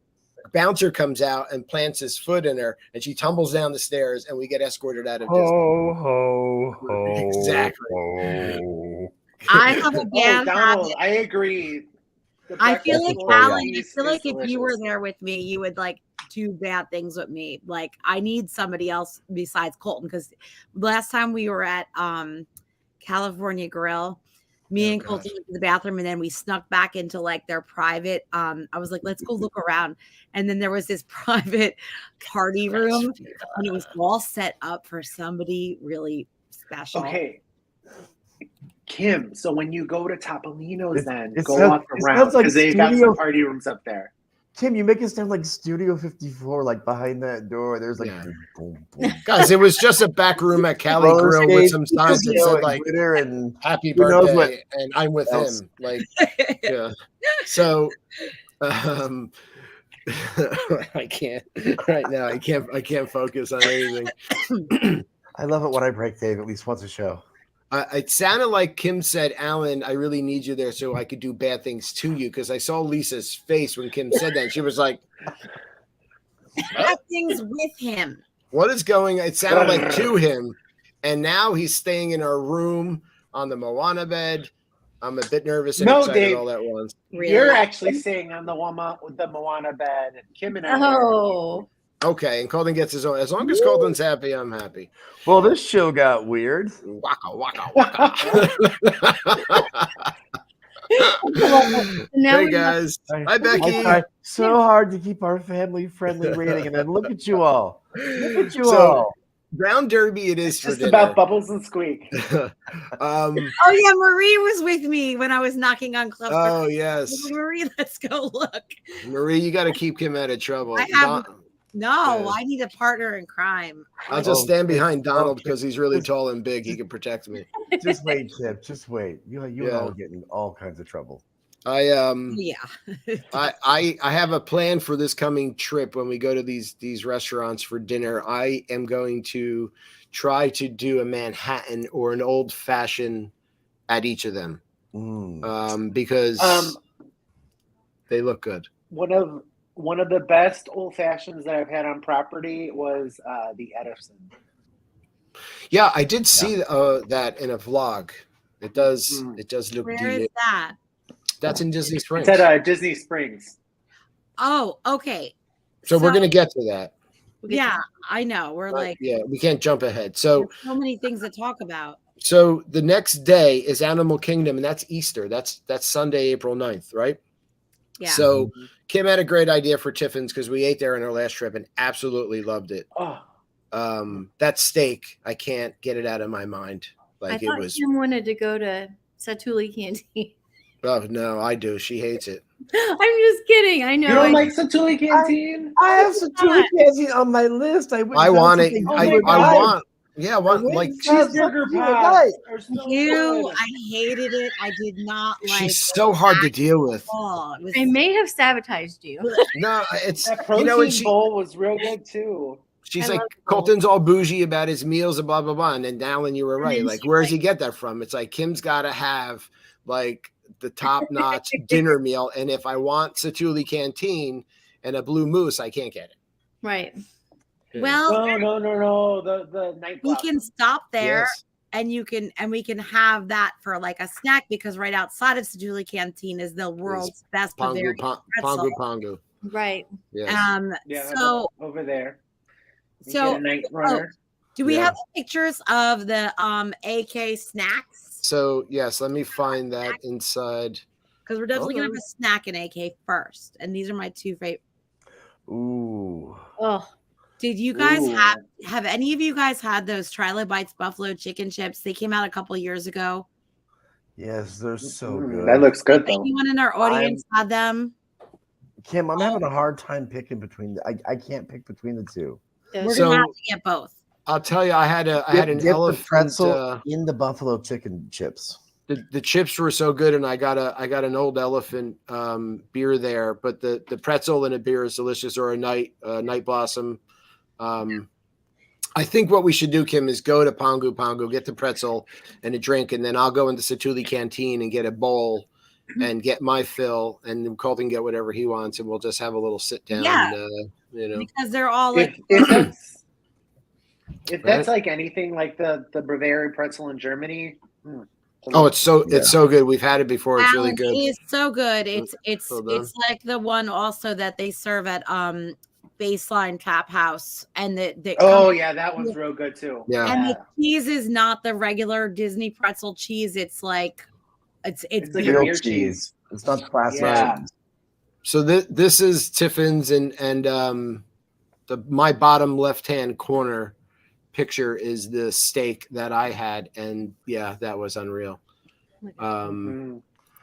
Bouncer comes out and plants his foot in her, and she tumbles down the stairs, and we get escorted out of Disney. Ho, ho, Exactly. ho. I have a bad Donald, habit. I agree. The I feel breakfast like bowl Alan. I piece feel is like if you were delicious. there with me, you would like do bad things with me. Like I need somebody else besides Colton because last time we were at California Grill, me and Colton went to the bathroom and then we snuck back into like their private. I was like, let's go look around, and then there was this private party room, and it was all set up for somebody really special. Okay. Kim, so when you go to Topolino's, then it go sounds- walk it around sounds like because they got studio- some party rooms up there. Tim, you make it sound like Studio 54, like behind that door. There's like, Yeah. boom, boom, boom. Guys, it was just a back room at Cali Roller Grill with skates, some signs that you know, said and like glitter and "Happy who knows Birthday" and "I'm with else. him." Like, yeah. So, I can't right now. I can't focus on anything. I love it when I break Dave at least once a show. It sounded like Kim said, "Alan, I really need you there so I could do bad things to you." Because I saw Lisa's face when Kim said that. And she was like, Bad things with him. "What is going?" It sounded like to him, and now he's staying in our room on the Moana bed. I'm a bit nervous and No, excited Dave. all at once. Really? You're actually staying on the Moana bed. And Kim and I are. Oh, Okay, and Colton gets his own. As long as Colton's happy, I'm happy. Well, this show got weird. Waka waka waka. now Hey we guys, hi I Becky. try so hard to keep our family-friendly rating, and then look at you all. Look at you So, all. Brown Derby it is It's for just dinner. about Bubbles and Squeak. Oh yeah, Marie was with me when I was knocking on Club. Oh yes, Marie, let's go look. Marie, you got to keep Kim out of trouble. I have- Don- No, Yeah. I need a partner in crime. I'll just stand behind Donald okay. because he's really tall and big. He can protect me. Just wait, Chip. Just wait. You Yeah. all get in all kinds of trouble. Yeah. I have a plan for this coming trip when we go to these restaurants for dinner. I am going to try to do a Manhattan or an old fashioned at each of them because they look good. One of the best old fashions that I've had on property was the Edison. Yeah, I did see that in a vlog. It does look Where deli- is that? That's in Disney Springs. It's at Disney Springs. Oh, okay. So we're gonna get to that. Yeah, I know. We're like Yeah, we can't jump ahead. So there's so many things to talk about. so the next day is Animal Kingdom, and that's Easter. That's Sunday, April 9th, right? Yeah. So Kim had a great idea for Tiffin's because we ate there on our last trip and absolutely loved it. Oh, That steak, I can't get it out of my mind. I Like it thought was. Kim wanted to go to Satuli Canteen. Oh no, I do. She hates it. I'm just kidding. I know. you don't I- like Satuli Canteen? I have Satuli Canteen on my list. I want it. Oh I my God. want. Yeah, I want like Cheeseburger you pies are so You, good. I hated it. I did not like. she's so hard to deal with. Oh, it was, I may have sabotaged you. No, it's That protein and she, bowl was real good too. she's I like love both. Colton's all bougie about his meals and blah blah blah. And then Alan, you were And right. then Like, she's where does like- he get that from? It's like Kim's got to have like the top notch dinner meal, and if I want Satuli Canteen and a Blue Moose, I can't get it. Right. Yeah. well, No. The night. we block. can stop there. Yes. and we can have that for like a snack, because right outside of Seduli Canteen is the world's best Bavarian pretzel. Pongu. Right. Yes. So over there. So get a night runner. do we have pictures of the AK snacks? So yes, let me find that inside. Because we're definitely gonna have a snack in AK first, and these are my two favorite. Ooh. Oh, did you guys have any of you guys had those Trilobites buffalo chicken chips? They came out a couple years ago. Yes, they're so good. That looks good though. Anyone in our audience had them? Kim, I'm having a hard time picking between. I can't pick between the two. We're gonna have to get both. I'll tell you, I had an elephant pretzel in the buffalo chicken chips. The chips were so good, and I got an old elephant beer there, but the pretzel in a beer is delicious, or a night blossom. I think what we should do, Kim, is go to Pongu, get the pretzel and a drink, and then I'll go into Seduli Canteen and get a bowl and get my fill, and Colton get whatever he wants, and we'll just have a little sit down. Yeah, because they're all like. If that's like anything like the Bavarian pretzel in Germany. Oh, it's so good. We've had it before. It's really good. It is so good. It's like the one also that they serve at Baseline Tap House, and that one's real good too. Yeah, and the cheese is not the regular Disney pretzel cheese. It's like it's like a beer cheese. It's not plastic. Yeah. So this is Tiffin's, and my bottom left hand corner picture is the steak that I had, and that was unreal.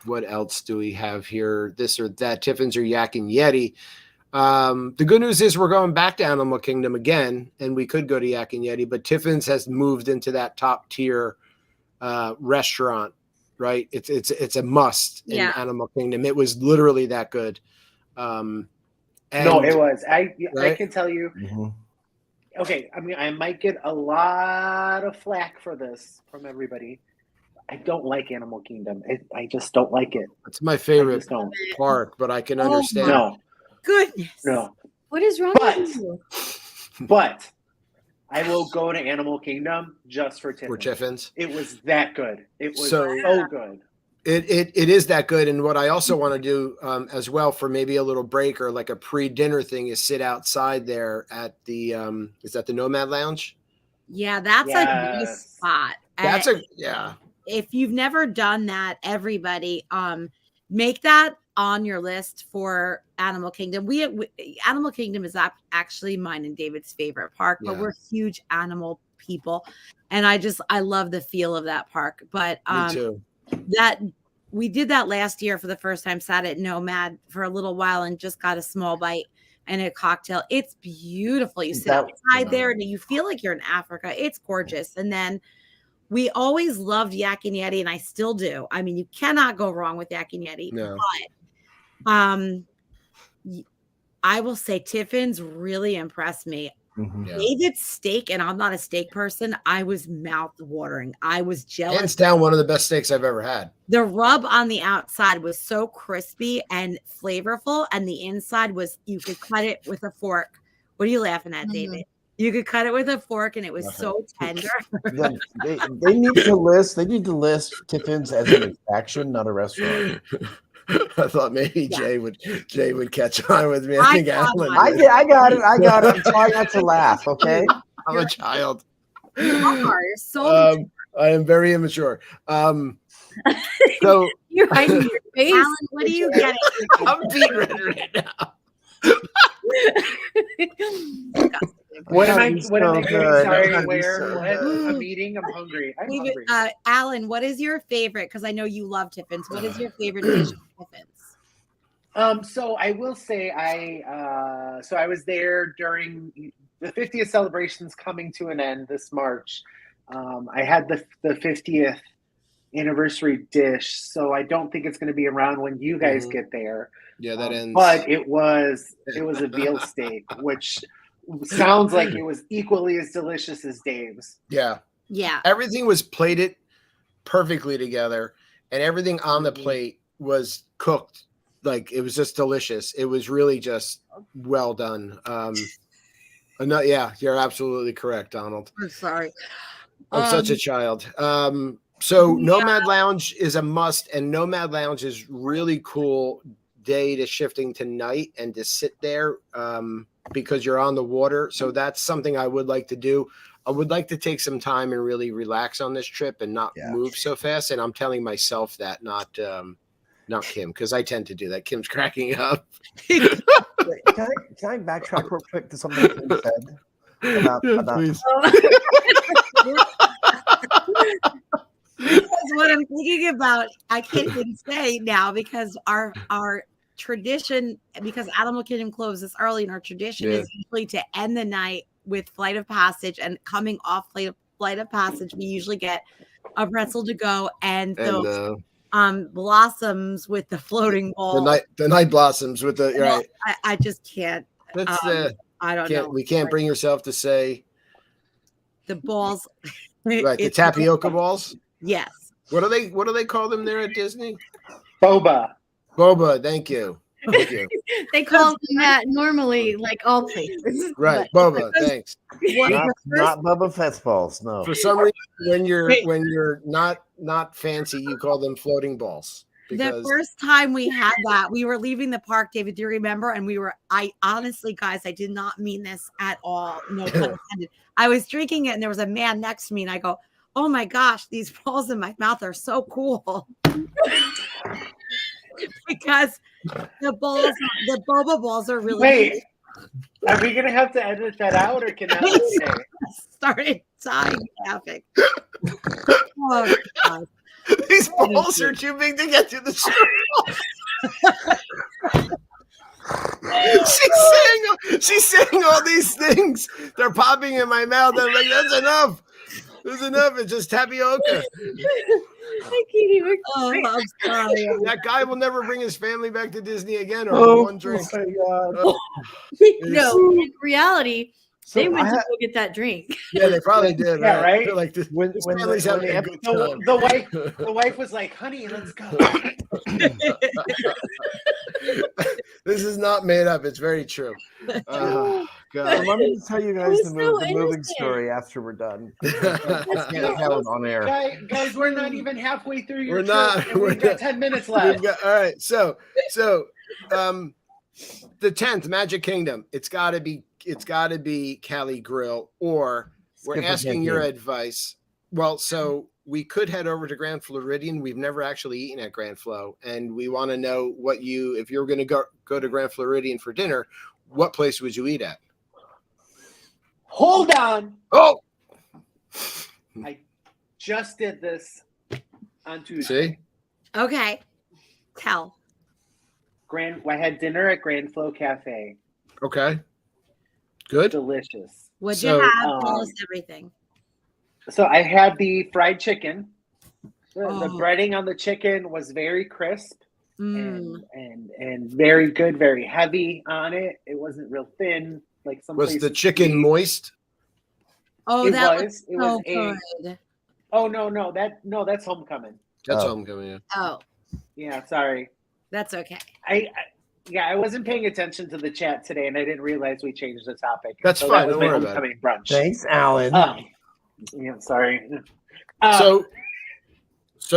What else do we have here? This or that? Tiffin's or Yak and Yeti. The good news is we're going back to Animal Kingdom again, and we could go to Yak and Yeti, but Tiffin's has moved into that top tier restaurant, right? It's a must in Animal Kingdom. It was literally that good. No, it was. I can tell you. Mm-hmm. Okay, I mean, I might get a lot of flack for this from everybody. I don't like Animal Kingdom. I just don't like it. It's my favorite park, but I can understand. No. Goodness. No. What is wrong with you? But I will go to Animal Kingdom just for Tiffin's. For Tiffin's. It was that good. It was so good. It is that good. And what I also want to do as well for maybe a little break or like a pre-dinner thing is sit outside there at the is that the Nomad Lounge? Yeah, that's a nice spot. That's If you've never done that, everybody make that on your list for Animal Kingdom. Animal Kingdom is actually mine and David's favorite park, but we're huge animal people, and I love the feel of that park. But me too. That we did that last year for the first time, sat at Nomad for a little while and just got a small bite and a cocktail. It's beautiful. You sit outside there and you feel like you're in Africa. It's gorgeous. And then we always loved Yak and Yeti, and I still do. I mean, you cannot go wrong with Yak and Yeti. No. But I will say Tiffin's really impressed me. Mm-hmm. Yeah. David's steak, and I'm not a steak person, I was mouth watering. I was jealous. Hands down, one of the best steaks I've ever had. The rub on the outside was so crispy and flavorful, and the inside was, you could cut it with a fork. What are you laughing at, David? You could cut it with a fork, and it was so tender. they need to list Tiffin's as an attraction, not a restaurant. I thought maybe Jay would catch on with me. I think Alan. I got it. I'm trying not to laugh. Okay, I'm a child. You're so I am very immature. So You're hiding your face. Alan, what are you getting? I'm being red right now. What am I doing? Sorry, where? What? I'm eating. I'm hungry. I'm hungry. Alan, what is your favorite? Because I know you love Tiffin's. What is your favorite dish of Tiffin's? So I will say I was there during the 50th celebrations coming to an end this March. I had the 50th anniversary dish, so I don't think it's going to be around when you guys get there. Yeah, that ends. But it was a veal steak, which sounds like it was equally as delicious as Dave's. Yeah. Everything was plated perfectly together, and everything on the plate was cooked. Like, it was just delicious. It was really just well done. You're absolutely correct, Donald. I'm sorry. I'm such a child. So Nomad Lounge is a must, and Nomad Lounge is really cool day to shifting to night and to sit there because you're on the water. So that's something I would like to do. I would like to take some time and really relax on this trip and not move so fast. And I'm telling myself that, not Kim, because I tend to do that. Kim's cracking up. Can I backtrack real quick to something Kim said about please. Because what I'm thinking about, I can't even say now because our tradition, because Animal Kingdom closes early, and our tradition is usually to end the night with Flight of Passage, and coming off Flight of Passage, we usually get a pretzel to go and those blossoms with the floating ball. The night blossoms with the right. I just can't. I don't know. We can't bring yourself to say the balls. Right, the tapioca balls. Yes. What do they call them there at Disney? Boba. Thank you. Thank you. They call them that normally, like all places. Right, boba. Thanks. Not Bubba Fett's balls. No. For some reason, when you're not fancy, you call them floating balls. The first time we had that, we were leaving the park, David, do you remember? And I honestly, guys, I did not mean this at all. No pun intended. I was drinking it and there was a man next to me and I go, oh my gosh, these balls in my mouth are so cool. Because the boba balls are really Wait, are we going to have to edit that out or can that stay? Started dying laughing. Oh, God. These balls are too big to get to the straw. She's saying all these things. They're popping in my mouth. I'm like, that's enough. There's enough. It's just tapioca. I can't even. Oh, I'm sorry. That guy will never bring his family back to Disney again or one drink. Oh my God. No, in reality, they went to go get that drink. Yeah, they probably did. Yeah, right? They're like this family's having a good time. The wife was like, honey, let's go. This is not made up. It's very true. Oh, God. Let me tell you guys the so moving story after we're done. On air. Guys, we're not even halfway through your trip. Not. And we've got 10 minutes left. All right. So the 10th, Magic Kingdom. It's got to be Cali Grill, or we're asking your advice. Well, so we could head over to Grand Floridian. We've never actually eaten at Grand Flo, and we want to know if you're going to go to Grand Floridian for dinner, what place would you eat at? Hold on. Oh, I just did this on Tuesday. See? Okay. Tell. I had dinner at Grand Flo Cafe. Okay. Good. Delicious. What'd you have? Tell us everything. So I had the fried chicken. The breading on the chicken was very crisp and very good, very heavy on it. It wasn't real thin like some. Was the chicken moist? Oh, that was so good. Oh no, that's Homecoming. That's Homecoming. Yeah. Oh, yeah. Sorry. That's okay. I wasn't paying attention to the chat today, and I didn't realize we changed the topic. That's fine. That was Don't my worry about Homecoming brunch. Thanks, Alan. Yeah, sorry. So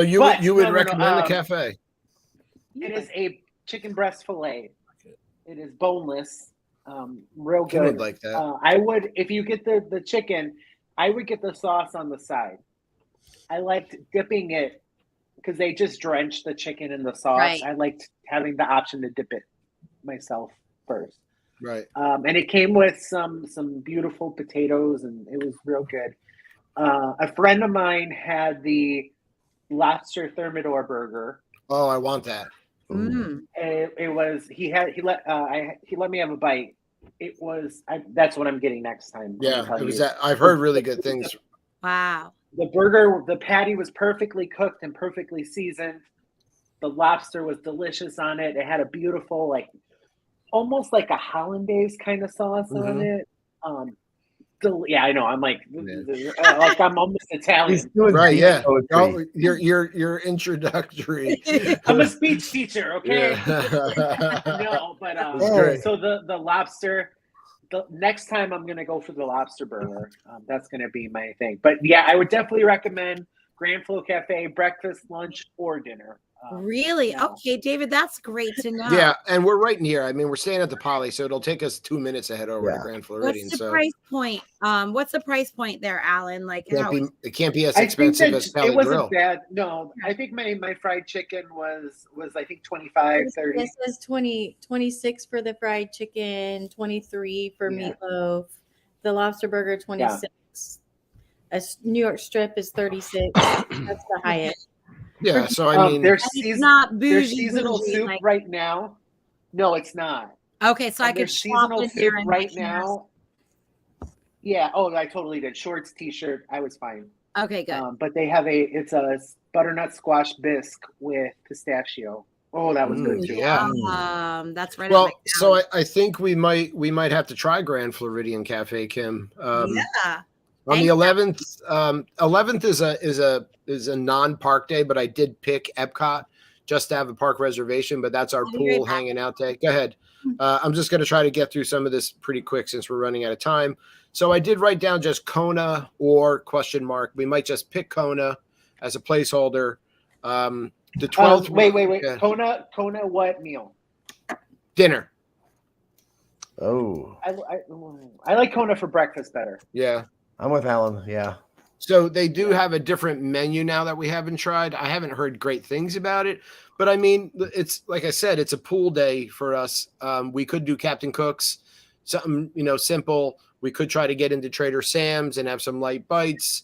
you would recommend the cafe? It is a chicken breast fillet. It is boneless, real good. Kim would like that. I would, if you get the chicken, I would get the sauce on the side. I liked dipping it because they just drench the chicken in the sauce. Right. I liked having the option to dip it myself first. Right. And it came with some beautiful potatoes, and it was real good. A friend of mine had the lobster thermidor burger. Oh, I want that. It was he let me have a bite. It was that's what I'm getting next time. Yeah, it was that. I've heard really good things. Wow. The patty was perfectly cooked and perfectly seasoned. The lobster was delicious on it. It had a beautiful, almost like a hollandaise kind of sauce on it. Yeah, I know. I'm like I'm almost Italian. Right? Yeah. Your introductory. I'm a speech teacher. Okay. Yeah. No, but so the lobster, the next time I'm gonna go for the lobster burger. That's gonna be my thing. But yeah, I would definitely recommend Grand Flow Cafe, breakfast, lunch, or dinner. Really? Yeah. Okay, David, that's great to know. Yeah, and we're right near. I mean, we're staying at the Poly, so it'll take us 2 minutes to head over to Yeah. Grand Floridian. What's the So price point? What's the price point there, Alan? Like, how? it can't be as I think expensive that as Peli it wasn't Grill. bad. No, I think my fried chicken was I think 25, 30. It says 26 for the fried chicken, 23 for Yeah. meatloaf. The lobster burger 26. New York strip is 36. That's the highest. Yeah, so I mean, there's It's not there's bougie. seasonal bougie, soup like- right now. No, it's not. Okay, so I And could there's shop seasonal in soup there and right like, now. Yeah. Oh, I totally did. Shorts, t-shirt. I was fine. Okay, good. But they have it's a butternut squash bisque with pistachio. Oh, that was good too. yeah. That's right. Well, up my so alley. I think we might have to try Grand Floridian Cafe, Kim. Yeah. On the Thanks. 11th is a non-park day, but I did pick Epcot just to have a park reservation. But that's our I'll be right pool back. hanging out day. Go ahead. I'm just going to try to get through some of this pretty quick since we're running out of time. So I did write down just Kona or ? We might just pick Kona as a placeholder. The 12th. Wait. Yeah. Kona, what meal? Dinner. Oh, I like Kona for breakfast better. Yeah. I'm with Alan. Yeah. So they do have a different menu now that we haven't tried. I haven't heard great things about it, but I mean, it's like I said, it's a pool day for us. We could do Captain Cook's, something, simple. We could try to get into Trader Sam's and have some light bites,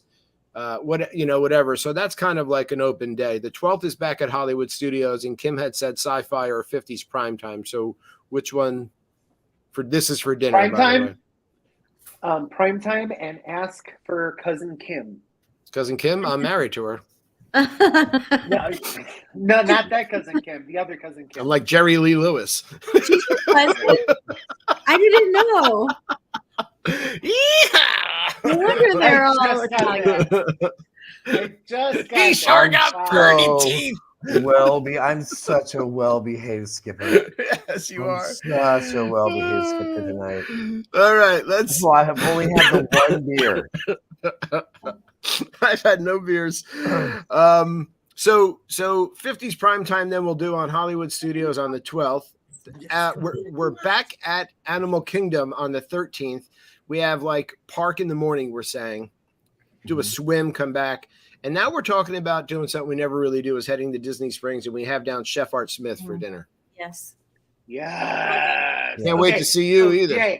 whatever. So that's kind of like an open day. The 12th is back at Hollywood Studios, and Kim had said sci-fi or 50s prime time. So which one this is for dinner? Prime by the time? way. Prime time, and ask for Cousin Kim. Cousin Kim, I'm married to her. No, not that Cousin Kim. The other Cousin Kim. I'm like Jerry Lee Lewis. I didn't know. No wonder they're all I just got He sure that. got pretty Oh. teeth. I'm such a well-behaved skipper. Yes, you I'm are. such a well-behaved skipper tonight. All right, let's. Well, I have only had the one beer. I've had no beers. So 50s prime time. Then we'll do on Hollywood Studios on the 12th. We're back at Animal Kingdom on the 13th. We have like park in the morning. We're saying do a swim, come back. And now we're talking about doing something we never really do, is heading to Disney Springs, and we have down Chef Art Smith for dinner. Yes. Yes. Can't wait to see you either.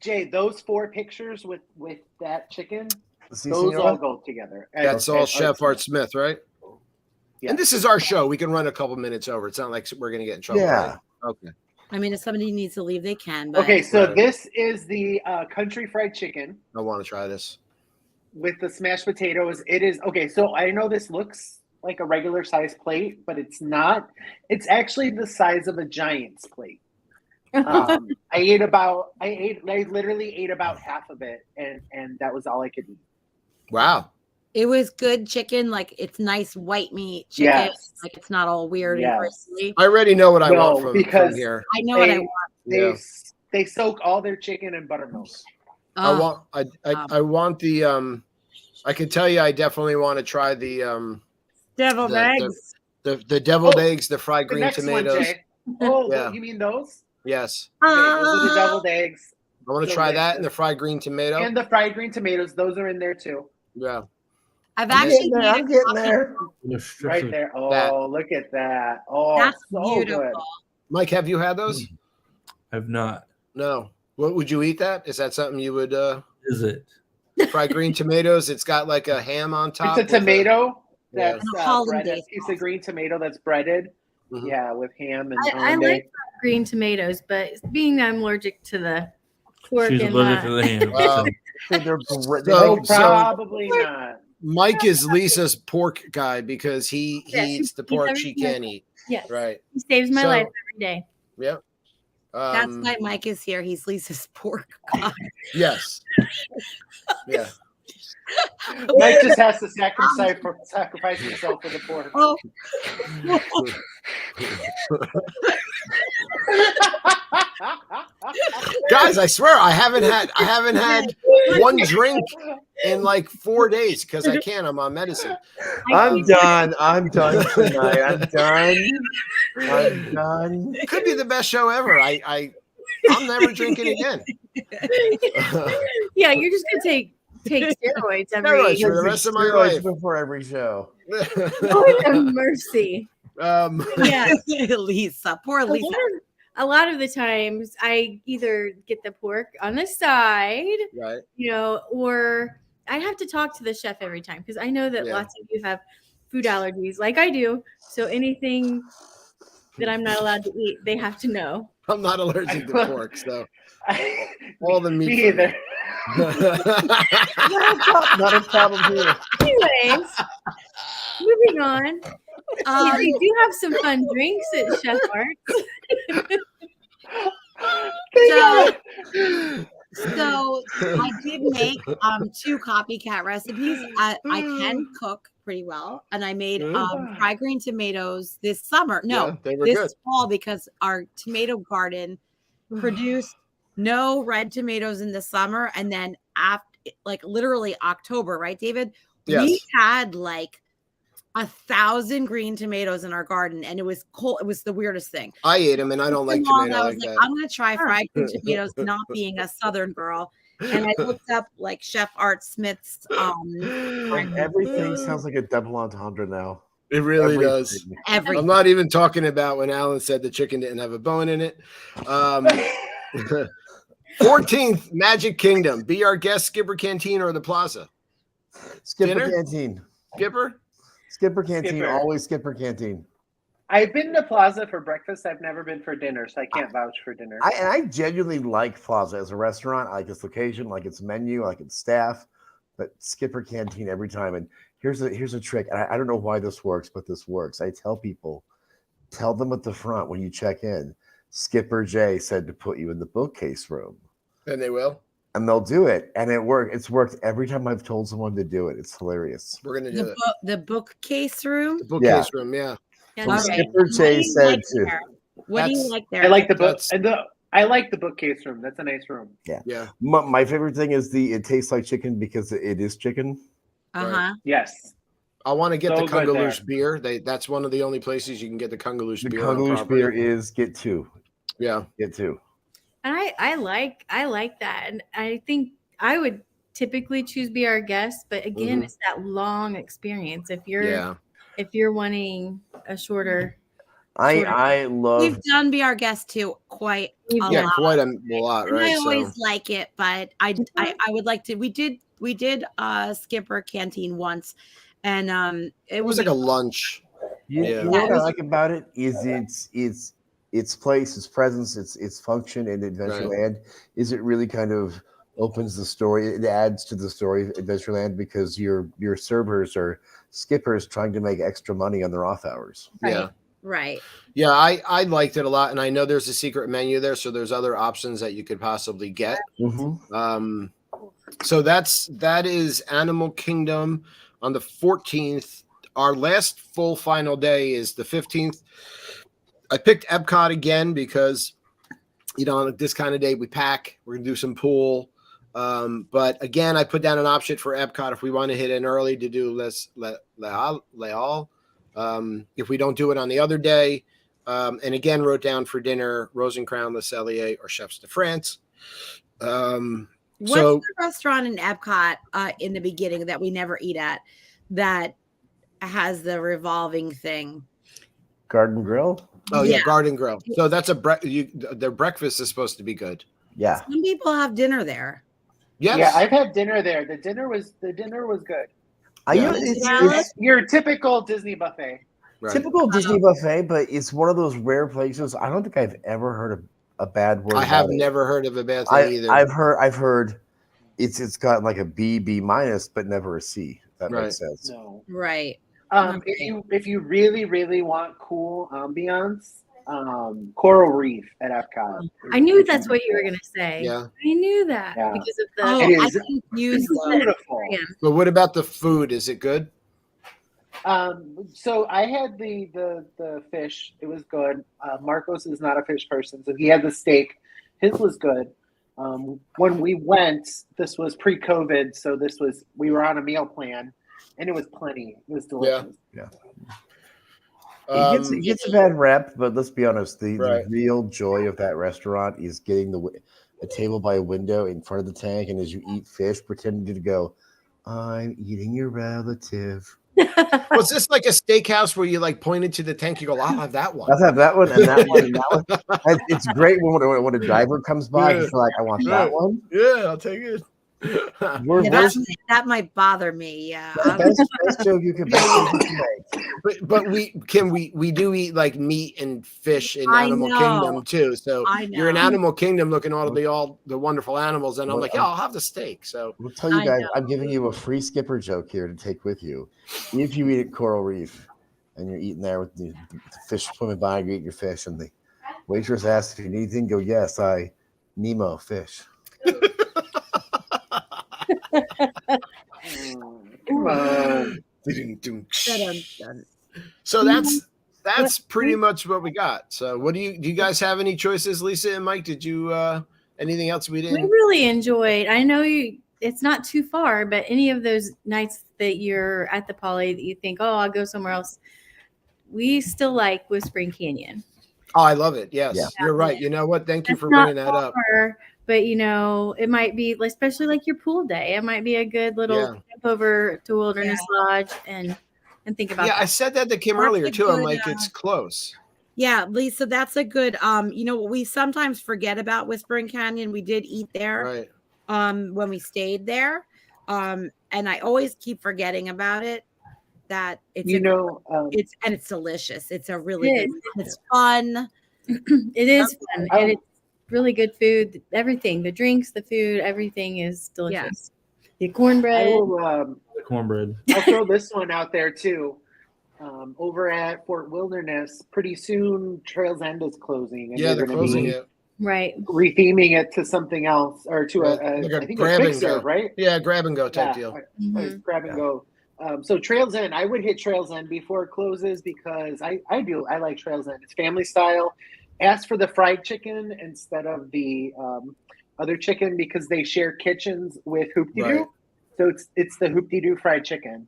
Jay, those 4 pictures with that chicken, See, those senora? all go together. That's all Chef Art Smith, right? Yeah. And this is our show. We can run a couple minutes over. It's not like we're going to get in trouble. Yeah. Right? Okay. I mean, if somebody needs to leave, they can. But Okay, so Right. this is the country fried chicken I want to try this. with the smashed potatoes. It is okay. So I know this looks like a regular size plate, but it's not. It's actually the size of a Giant's plate. I literally ate about half of it, and that was all I could eat. Wow. it was good chicken. Like it's nice white meat chicken. Yes. Like it's not all weird and Yes. bristly. I already know what I No, want from because here. I know what I They- want. They soak all their chicken in buttermilk. I want the I can tell you I definitely want to try the deviled the- eggs. the deviled Oh, eggs, the fried The green next tomatoes. one, Jay. Oh, Yeah. you mean those? Yes. Okay, those are the deviled eggs I want to try that and the fried green tomato. and the fried green tomatoes. Those are in there too. Yeah. I've I'm actually I'm made a getting coffee. there. Right there. Oh, That. look at that. Oh, That's so beautiful. good. Mike, have you had those? I've not. No. What would you eat that? Is that something you would Is it? fried green tomatoes? It's got like a ham on top. It's a tomato Yeah. that's And a hollandaise breaded. Piece of green tomato that's breaded. Mhm. Yeah, with ham and I hollandaise. like green tomatoes, but being I'm allergic to the pork She's and allergic to the ham. Wow. They're great. So- Probably not. Mike is Lisa's pork guy because he Yes, eats the he pork eats she everything. can't eat. yes, Right. he saves my So- life every day. Yep. That's why Mike is here. He's Lisa's pork guy. Yes. Yeah. Mike just has to sacrifice himself for the pork. Oh, Guys, I swear I haven't had one drink in like 4 days because I can't. I'm on medicine. I'm done. I'm done tonight. I'm done. I'm done. Could be the best show ever. I'm never drinking again. Yeah, you're just gonna take steroids Steroids for the rest of my Steroids life. before every show. Lord have mercy. Yeah. Lisa, poor Lisa. A lot of the times I either get the pork on the side, right. Or I have to talk to the chef every time because I know that Yeah. lots of you have food allergies like I do. So anything that I'm not allowed to eat, they have to know. I'm not allergic to pork, so all the meat. Me either. Not a problem here. Anyways, moving on. They do have some fun drinks at Chef Arts. So I did make 2 copycat recipes. I can cook pretty well, and I made fried green tomatoes this summer. No, they were this good. fall because our tomato garden produced no red tomatoes in the summer, and then after literally October, right, David? Yes. We had 1,000 green tomatoes in our garden, and it was cold. It was the weirdest thing. I ate them, and I don't like tomato I was like that. I'm gonna try fried green tomatoes, not being a Southern girl. And I looked up Chef Art Smith's. Everything sounds like a double entendre now. It really does. Everything. I'm not even talking about when Alan said the chicken didn't have a bone in it. 14th, Magic Kingdom. Be our guest, Skipper Canteen or the Plaza? Skipper Dinner? Canteen. Skipper? Skipper Canteen. Skipper. Always Skipper Canteen. I've been to Plaza for breakfast. I've never been for dinner, so I can't vouch for dinner. I genuinely like Plaza as a restaurant. I like its location, like its menu, like its staff. But Skipper Canteen every time. And here's a trick. And I don't know why this works, but this works. I tell people, tell them at the front when you check in, Skipper J said to put you in the bookcase room. And they will. And they'll do it. And it worked. It's worked every time I've told someone to do it. It's hilarious. We're going to do it. The bookcase room. The bookcase room, yeah. So Skipper J said to. What do you like there? I like the book. I like the bookcase room. That's a nice room. Yeah. My favorite thing is it tastes like chicken because it is chicken. Yes. I want to get So the good Kungaloosh beer. That's one of the only places you can get the Kungaloosh The beer. Kungaloosh beer is get 2. Yeah. Get 2. And I like that. And I think I would typically choose Be Our Guest, but again, it's that long experience. If you're wanting a shorter. I love. We've done Be Our Guest too quite a lot. Quite a lot, and right? I always like it, but I would like to. We did Skipper Canteen once, and it was like a lunch. You know what I like about it is its place, its presence, its function in Adventureland. Is it really kind of opens the story? It adds to the story of Adventureland because your servers are skippers trying to make extra money on their off hours. Yeah. Right. Yeah, I liked it a lot, and I know there's a secret menu there, so there's other options that you could possibly get. So that is Animal Kingdom on the 14th. Our last full final day is the 15th. I picked Epcot again because, on this kind of day we pack. We're gonna do some pool, but again, I put down an option for Epcot if we want to hit in early to do Leal. If we don't do it on the other day, and again wrote down for dinner Rosencrown, Le Cellier, or Chefs de France. What's the restaurant in Epcot in the beginning that we never eat at that has the revolving thing? Garden Grill. Oh yeah, Garden Grill. So that's their breakfast is supposed to be good. Yeah. Some people have dinner there. Yes. Yeah, I've had dinner there. The dinner was good. It's your typical Disney buffet. Right. Typical Disney buffet, but it's one of those rare places. I don't think I've ever heard a bad word. I have never heard of a bad thing either. I've heard it's got like a B minus, but never a C. That makes sense. No. Right. If you really, really want cool ambiance, Coral Reef at Epcot. I knew that's what you were gonna say. Yeah. I knew that because of the. It is beautiful. But what about the food? Is it good? So I had the fish. It was good. Marcos is not a fish person, so he had the steak. His was good. When we went, this was pre-COVID, so we were on a meal plan, and it was plenty. It was delicious. Yeah. It gets a bad rep, but let's be honest. The real joy of that restaurant is getting a table by a window in front of the tank, and as you eat fish, pretending to go, "I'm eating your relative." Was this like a steakhouse where you like pointed to the tank? You go, "I'll have that one. I'll have that one and that one and that one." And it's great when a driver comes by. He's like, "I want that one." Yeah, I'll take it. That might bother me. Yeah, the best joke you can make. But we do eat like meat and fish in Animal Kingdom too. So you're in Animal Kingdom looking at all the wonderful animals, and I'm like, yeah, I'll have the steak. So we'll tell you guys, I'm giving you a free skipper joke here to take with you. If you eat at Coral Reef and you're eating there with the fish swimming by, you eat your fish, and the waitress asks if you need anything, go, "Yes, I Nemo fish." Come on. So that's pretty much what we got. So do you guys have any choices, Lisa and Mike? Did you anything else we didn't? We really enjoyed. I know it's not too far, but any of those nights that you're at the Poly that you think, "Oh, I'll go somewhere else," we still like Whispering Canyon. Oh, I love it. Yes, you're right. You know what? Thank you for bringing that up. But it might be, especially like your pool day, it might be a good little trip over to Wilderness Lodge and think about that. I said that to Kim earlier too. I'm like, it's close. Yeah, Lisa, that's a good we sometimes forget about Whispering Canyon. We did eat there when we stayed there. And I always keep forgetting about it. That it's it's delicious. It's a really good, it's fun. It is fun. And it's really good food. Everything, the drinks, the food, everything is delicious. The cornbread. The cornbread. I'll throw this one out there too. Over at Fort Wilderness, pretty soon Trails End is closing. And they're closing it. Right. Retheming it to something else, or to I think a quick serve, right? Yeah, grab and go type deal. Grab and go. So Trails End, I would hit Trails End before it closes because I like Trails End. It's family style. Ask for the fried chicken instead of the other chicken because they share kitchens with Hoop-Dee-Doo. Right. So it's the Hoop-Dee-Doo fried chicken,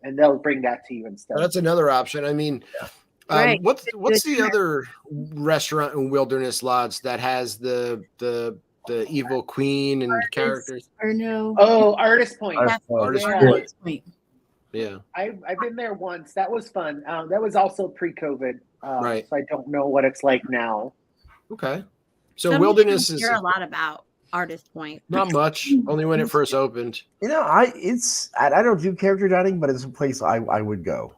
and they'll bring that to you instead. That's another option. I mean, what's the other restaurant in Wilderness Lodge that has the evil queen and characters? Or no? Oh, Artist Point. Artist Point. Yeah. I've been there once. That was fun. That was also pre-COVID. Right. So I don't know what it's like now. Okay. So Wilderness is hear a lot about Artist Point. Not much. Only when it first opened. I don't do character dining, but it's a place I would go.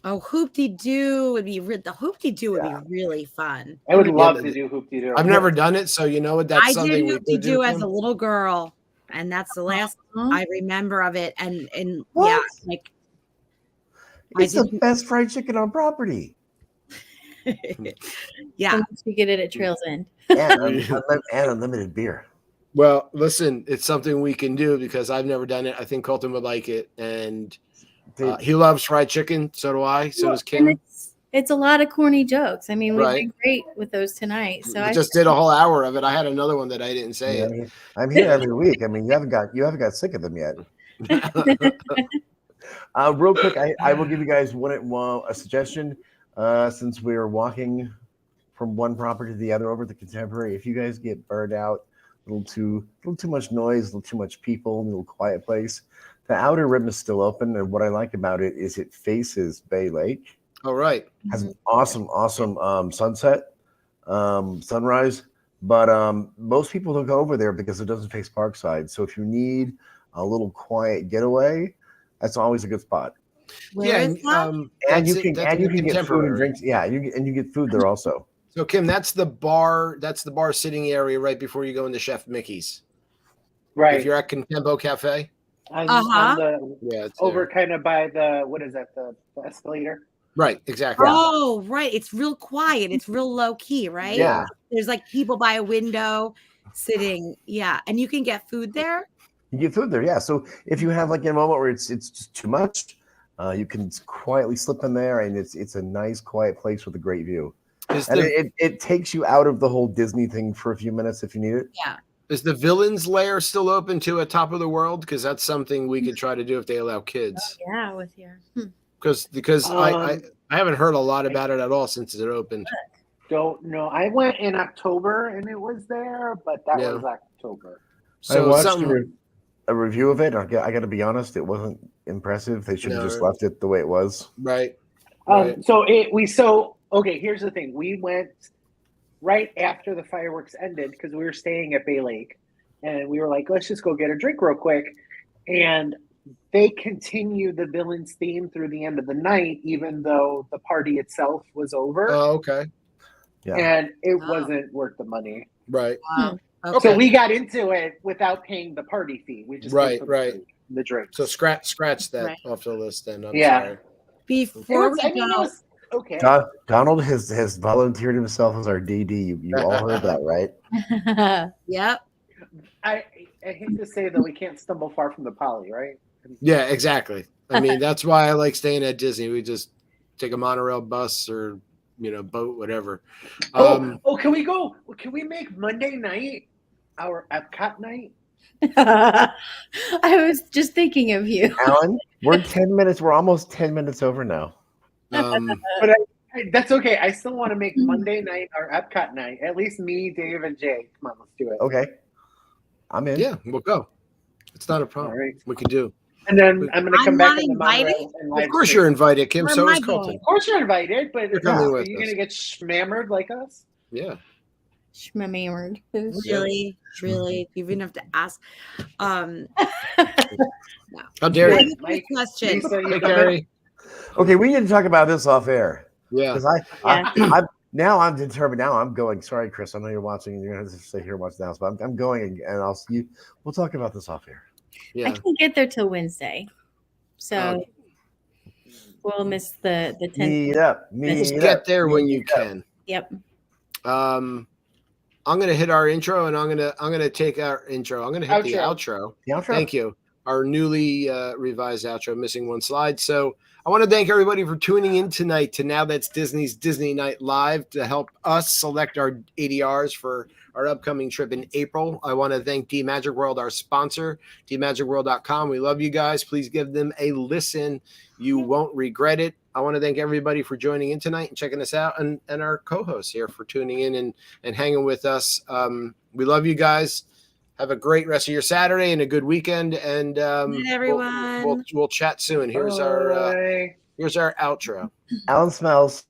Oh, Hoop-Dee-Doo would be Hoop-Dee-Doo would be really fun. I would love to do Hoop-Dee-Doo. I've never done it, so you know what? That's something I did Hoop-Dee-Doo as a little girl, and that's the last I remember of it. And what? It's the best fried chicken on property. Yeah, you get it at Trails End and unlimited beer. Well, listen, it's something we can do because I've never done it. I think Colton would like it, and he loves fried chicken. So do I. So does Kim. It's a lot of corny jokes. I mean, we did great with those tonight. So I just did a whole hour of it. I had another one that I didn't say. Yeah, I'm here every week. I mean, you haven't got sick of them yet. Real quick, I will give you guys a suggestion. Since we are walking from one property to the other over the Contemporary, if you guys get burned out, a little too much noise, a little too much people, a little quiet place, the outer rim is still open. And what I like about it is it faces Bay Lake. Oh, right. Has an awesome sunset, sunrise. But most people don't go over there because it doesn't face Parkside. So if you need a little quiet getaway, that's always a good spot. And you can get food and drinks. Yeah, you get food there also. So Kim, that's the bar sitting area right before you go into Chef Mickey's. Right. If you're at Contempo Cafe. Over kind of by the escalator. Right, exactly. Oh, right. It's real quiet. It's real low key, right? Yeah. There's like people by a window sitting. Yeah. And you can get food there. You get food there, yeah. So if you have like a moment where it's just too much, you can quietly slip in there, and it's a nice, quiet place with a great view. It takes you out of the whole Disney thing for a few minutes if you need it. Yeah. Is the villains lair still open to a top of the world? Because that's something we could try to do if they allow kids. Yeah, with your. Because I haven't heard a lot about it at all since it opened. Don't know. I went in October and it was there, but that was October. So I watched a review of it. I got to be honest, it wasn't impressive. They should have just left it the way it was. Right. So here's the thing. We went right after the fireworks ended because we were staying at Bay Lake, and we were like, let's just go get a drink real quick. And they continued the villains theme through the end of the night, even though the party itself was over. Oh, okay. Yeah. And it wasn't worth the money. Right. Wow. Okay. So we got into it without paying the party fee. We just paid for the drink. So scratch that off the list then. I'm sorry. Before okay. Donald has volunteered himself as our DD. You all heard that, right? Yep. I hate to say that we can't stumble far from the poly, right? Yeah, exactly. I mean, that's why I like staying at Disney. We just take a monorail bus or boat, whatever. Can we go? Can we make Monday night our Epcot night? I was just thinking of you, Alan. We're 10 minutes. We're almost 10 minutes over now. But that's okay. I still want to make Monday night our Epcot night. At least me, Dave, and Jay. Come on, let's do it. Okay, I'm in. Yeah, we'll go. It's not a problem. All right. We can do. And then I'm going to come back in the invited? monorail. Of course, you're invited, Kim. So is Colton. Of course, you're invited. But You're coming are with you us. going to get schmammered like us? Yeah. Schmammered. Really, you even have to ask. How dare you? Question. Lisa, you Hey, coming? Gary. Okay, we need to talk about this off air. Yeah. Because I'm determined. Now I'm going. Sorry, Chris. I know you're watching. And you're going to stay here and watch now. But I'm going, and I'll see you. We'll talk about this off air. Yeah. I can't get there till Wednesday, so we'll miss the 10th. Meet up. Just get there when you can. Yep. I'm gonna hit our intro, and I'm gonna take our intro. I'm gonna hit the outro. The outro. Thank you. Our newly revised outro, missing one slide. So I want to thank everybody for tuning in tonight to Now That's Disney's Disney Night Live to help us select our ADRs for our upcoming trip in April. I want to thank D Magic World, our sponsor, dmagicworld.com. We love you guys. Please give them a listen. You won't regret it. I want to thank everybody for joining in tonight and checking us out, and our co-hosts here for tuning in and hanging with us. We love you guys. Have a great rest of your Saturday and a good weekend. And everyone. We'll chat soon. Here's our outro. Alan smells.